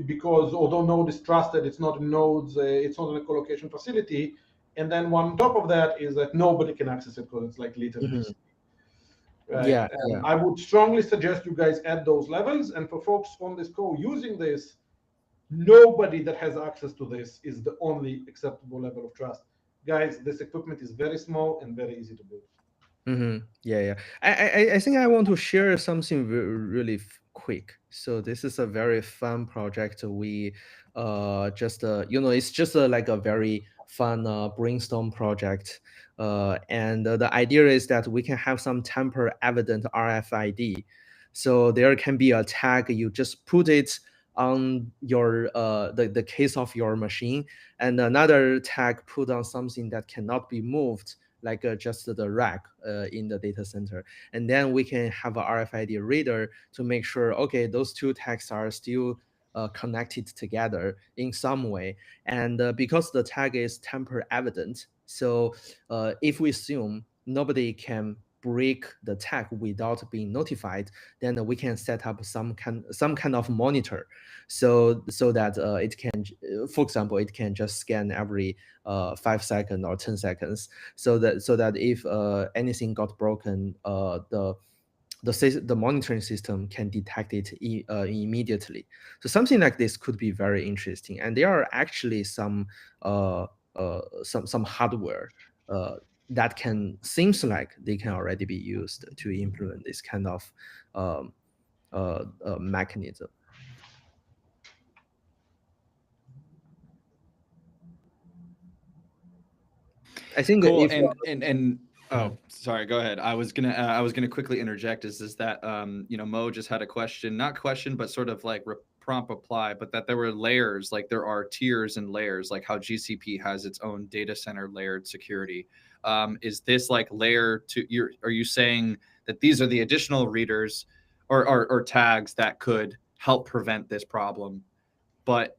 because although Node is trusted, it's not in Node's, it's not in a colocation facility. And then on top of that is that nobody can access it because it's like literally. Right? Yeah, And I would strongly suggest you guys add those levels. And for folks on this call using this, nobody that has access to this is the only acceptable level of trust. Guys, this equipment is very small and very easy to build. Yeah. I think I want to share something really quick. So this is a very fun project. We just it's just like a very fun brainstorm project. And the idea is that we can have some tamper evident RFID. So there can be a tag, you just put it on your the case of your machine, and another tag put on something that cannot be moved, like just the rack in the data center. And then we can have a RFID reader to make sure, okay, those two tags are still connected together in some way. And because the tag is tamper evident, so if we assume nobody can break the tag without being notified, then we can set up some kind of monitor, so that it can, for example, it can just scan every 5 seconds or 10 seconds, so that if anything got broken, the monitoring system can detect it immediately. So something like this could be very interesting, and there are actually some hardware that seems like they can already be used to implement this kind of mechanism. I think cool. if oh, sorry, go ahead. I was gonna quickly interject. Is that Mo just had a question, not question, but sort of like prompt reply, but that there were layers, like there are tiers and layers, like how GCP has its own data center layered security. Is this like layer two? Are you saying that these are the additional readers or tags that could help prevent this problem? But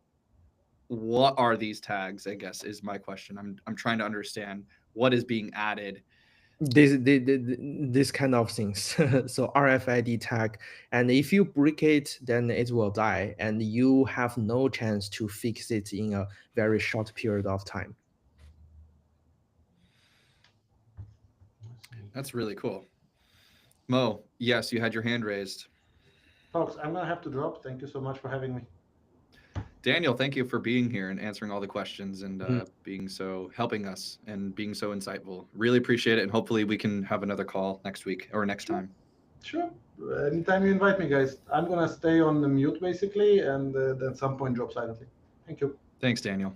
what are these tags, I guess, is my question. I'm trying to understand what is being added. This kind of things. So RFID tag, and if you break it, then it will die, and you have no chance to fix it in a very short period of time. That's really cool. Mo, yes, you had your hand raised. Folks, I'm gonna have to drop. Thank you so much for having me. Daniel, thank you for being here and answering all the questions and helping us and being so insightful. Really appreciate it, and hopefully we can have another call next week or next time. Sure. Anytime you invite me, guys. I'm gonna stay on the mute basically, and at some point drop silently. Thank you. Thanks, Daniel.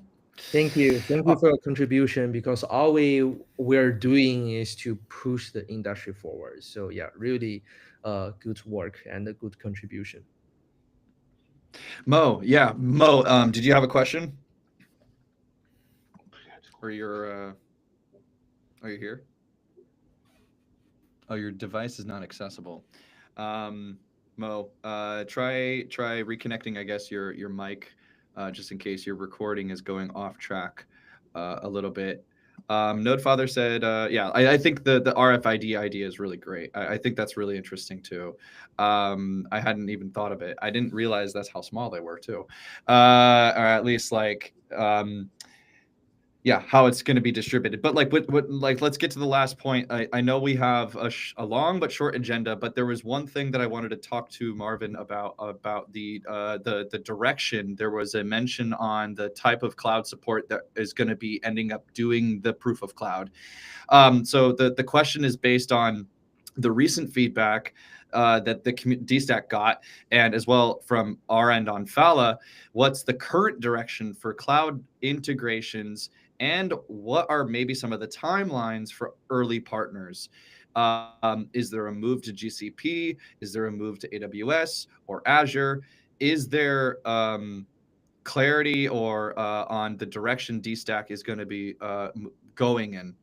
Thank you for your contribution, because all we're doing is to push the industry forward. So yeah, really good work and a good contribution. Mo, did you have a question? Or are you here? Oh, your device is not accessible. Mo, try reconnecting, I guess, your mic, just in case your recording is going off track a little bit. Nodefather said, I think the RFID idea is really great. I think that's really interesting too. I hadn't even thought of it. I didn't realize that's how small they were too. Or at least like, how it's going to be distributed. But like, let's get to the last point. I know we have a long but short agenda, but there was one thing that I wanted to talk to Marvin about the direction. There was a mention on the type of cloud support that is going to be ending up doing the proof of cloud. So the question is based on the recent feedback that the DStack got, and as well from our end on Fala, what's the current direction for cloud integrations, and what are maybe some of the timelines for early partners? Is there a move to GCP? Is there a move to AWS or Azure? Is there clarity or on the direction DStack is going to be going in?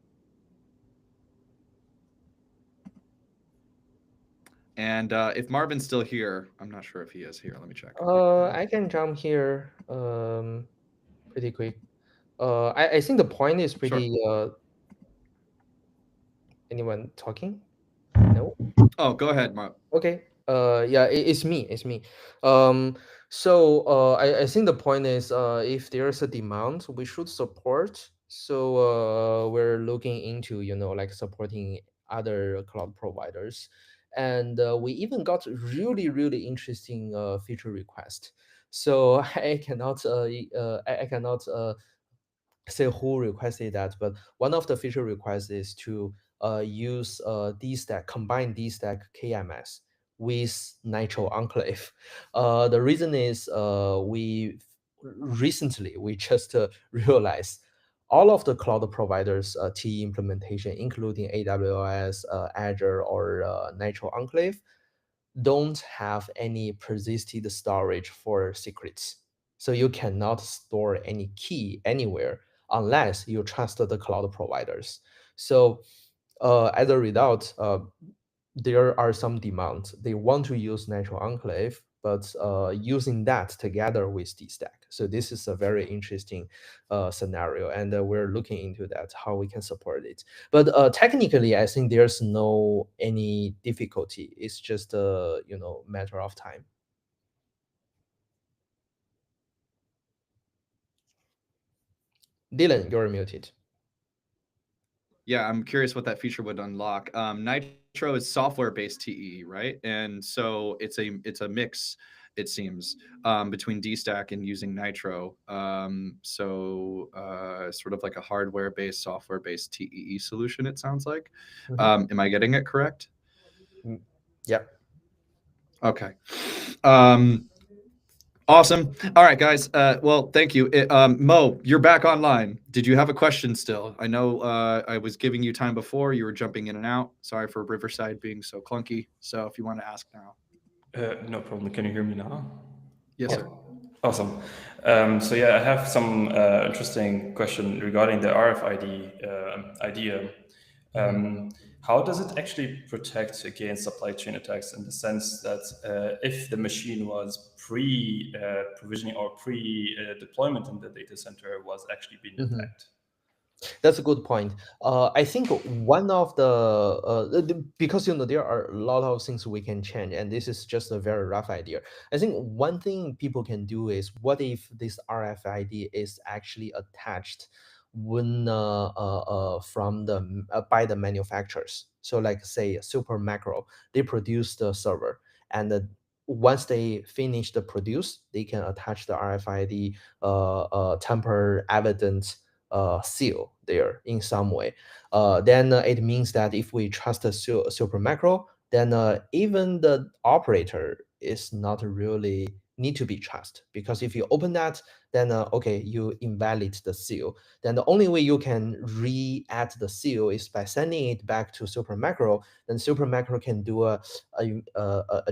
And if Marvin's still here, I'm not sure if he is here. Let me check. I can jump here pretty quick. I think the point is pretty. Anyone talking? No. Oh, go ahead, Marv. Okay. Yeah, it's me. It's me. So I think the point is, if there's a demand, we should support. So we're looking into, like supporting other cloud providers, and we even got really interesting feature request. So I cannot say who requested that, but one of the feature requests is to use DStack, combine DStack KMS with Nitro Enclave. The reason is we just realized all of the cloud providers TE implementation, including AWS, Azure, or Nitro Enclave, don't have any persisted storage for secrets. So you cannot store any key anywhere unless you trust the cloud providers. So as a result, there are some demands. They want to use Nitro Enclave, but using that together with DStack. So this is a very interesting scenario, and we're looking into that, how we can support it. But technically, I think there's no any difficulty. It's just a matter of time. Dylan, you're muted. Yeah, I'm curious what that feature would unlock. Nitro is software-based TE, right? And so it's a mix, it seems, between DStack and using Nitro. So sort of like a hardware-based, software-based TEE solution, it sounds like. Am I getting it correct? Yep. Okay. Awesome. All right, guys. Well, thank you. Mo, you're back online. Did you have a question still? I know I was giving you time before. You were jumping in and out. Sorry for Riverside being so clunky. So if you want to ask now. No problem. Can you hear me now? Yes, sir. Awesome. So yeah, I have some interesting question regarding the RFID idea. How does it actually protect against supply chain attacks, in the sense that if the machine was pre-provisioning or pre-deployment in the data center was actually being attacked? That's a good point. I think one of because there are a lot of things we can change, and this is just a very rough idea. I think one thing people can do is, what if this RFID is actually attached when from by the manufacturers? So like say Supermicro, they produce the server, and once they finish the produce, they can attach the RFID tamper evidence seal there in some way. Then it means that if we trust the Supermicro, then even the operator is not really need to be trusted, because if you open that, then okay, you invalid the seal. Then the only way you can re-add the seal is by sending it back to Supermicro. Then Supermicro can do a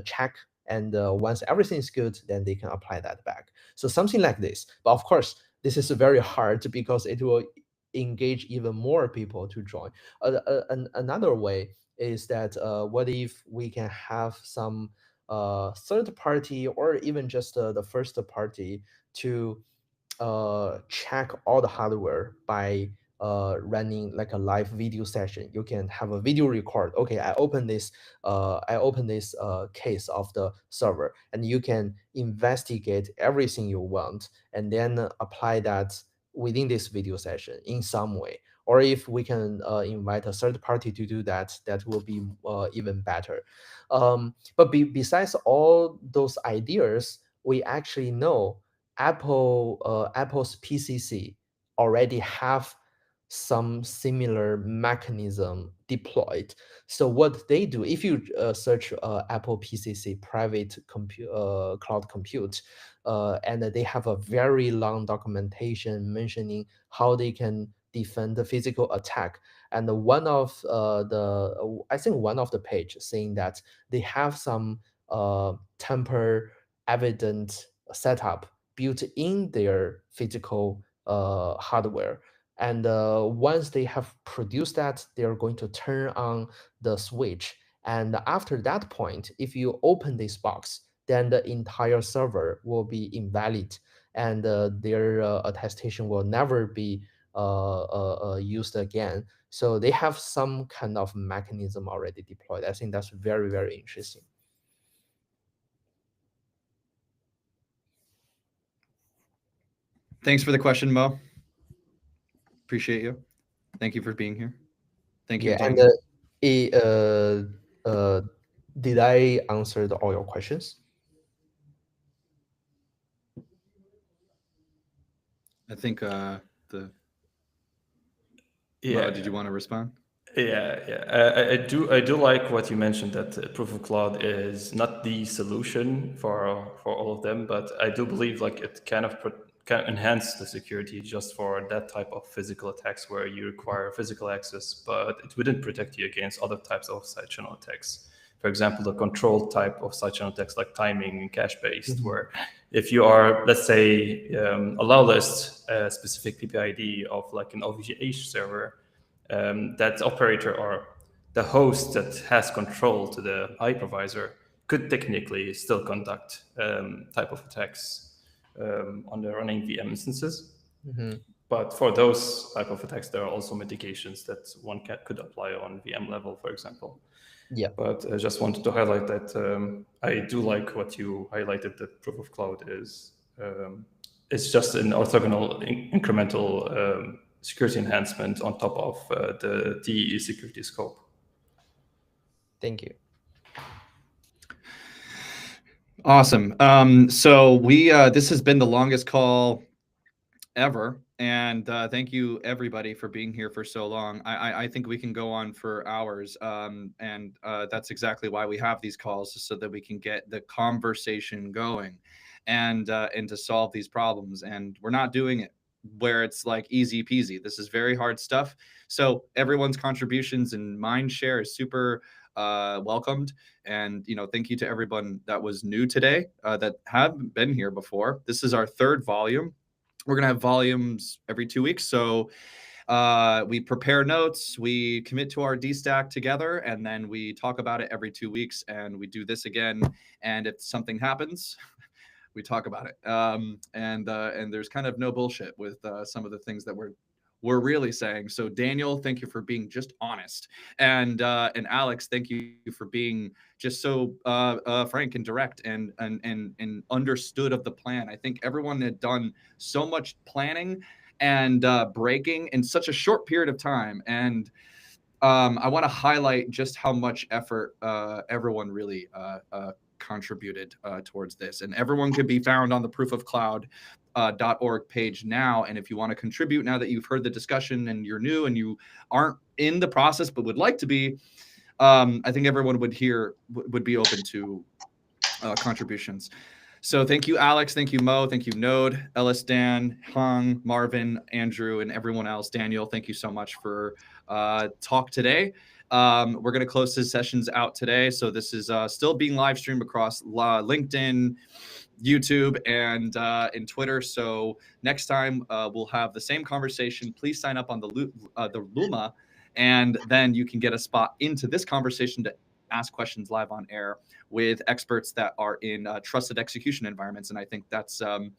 check, and once everything is good, then they can apply that back. So something like this. But of course, this is very hard because it will engage even more people to join. Another way is that what if we can have some third party, or even just the first party, to check all the hardware by running like a live video session. You can have a video record. Okay, I open this case of the server, and you can investigate everything you want, and then apply that within this video session in some way. Or if we can invite a third party to do that, that will be even better. But besides all those ideas, we actually know Apple's PCC already have some similar mechanism deployed. So what they do, if you search Apple PCC private cloud compute, and they have a very long documentation mentioning how they can defend the physical attack. And one of I think one of the page saying that they have some tamper evident setup built in their physical hardware. And once they have produced that, they are going to turn on the switch. And after that point, if you open this box, then the entire server will be invalid, and their attestation will never be used again. So they have some kind of mechanism already deployed. I think that's very, very interesting. Thanks for the question, Mo. Appreciate you. Thank you for being here. Thank you, Yeah, and did I answer all your questions? I think Mo, did you want to respond? Yeah. I do like what you mentioned, that proof of cloud is not the solution for all of them, but I do believe like it kind of can enhance the security just for that type of physical attacks where you require physical access, but it wouldn't protect you against other types of side channel attacks. For example, the control type of side channel attacks like timing and cache based, where if you are, let's say, allow list a specific PPID of like an OVH server, that operator or the host that has control to the hypervisor could technically still conduct type of attacks on the running VM instances. But for those type of attacks, there are also mitigations that one could apply on VM level, for example. Yeah. But I just wanted to highlight that I do like what you highlighted, that proof of cloud is it's just an orthogonal incremental security enhancement on top of the DE security scope. Thank you. Awesome. So we this has been the longest call ever, and thank you everybody for being here for so long. I think we can go on for hours, and that's exactly why we have these calls, so that we can get the conversation going, and to solve these problems. And we're not doing it where it's like easy peasy. This is very hard stuff. So everyone's contributions and mind share is super welcomed. And thank you to everyone that was new today, that haven't been here before. This is our third volume. We're gonna have volumes every 2 weeks. So we prepare notes, we commit to our DStack together, and then we talk about it every 2 weeks, and we do this again. And if something happens, we talk about it. And there's kind of no bullshit with some of the things that we're really saying. So Daniel, thank you for being just honest, and Alex, thank you for being just so frank and direct and understood of the plan. I think everyone had done so much planning and breaking in such a short period of time, and I want to highlight just how much effort everyone really contributed towards this. And everyone can be found on the proofofcloud.org page now. And if you want to contribute now that you've heard the discussion and you're new and you aren't in the process but would like to be, I think everyone would be open to contributions. So thank you, Alex. Thank you, Mo. Thank you, Node, Ellis, Dan, Hong, Marvin, Andrew, and everyone else. Daniel, thank you so much for talk today. We're going to close his sessions out today. So this is still being live streamed across LinkedIn, YouTube, and Twitter. So next time we'll have the same conversation. Please sign up on the Luma, and then you can get a spot into this conversation to ask questions live on air with experts that are in trusted execution environments. And I think that's a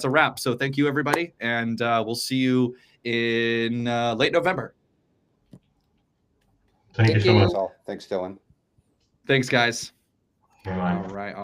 wrap. So thank you, everybody. And we'll see you in late November. Thank you so much. Thanks, Dylan. Thanks, guys. Bye-bye. All right.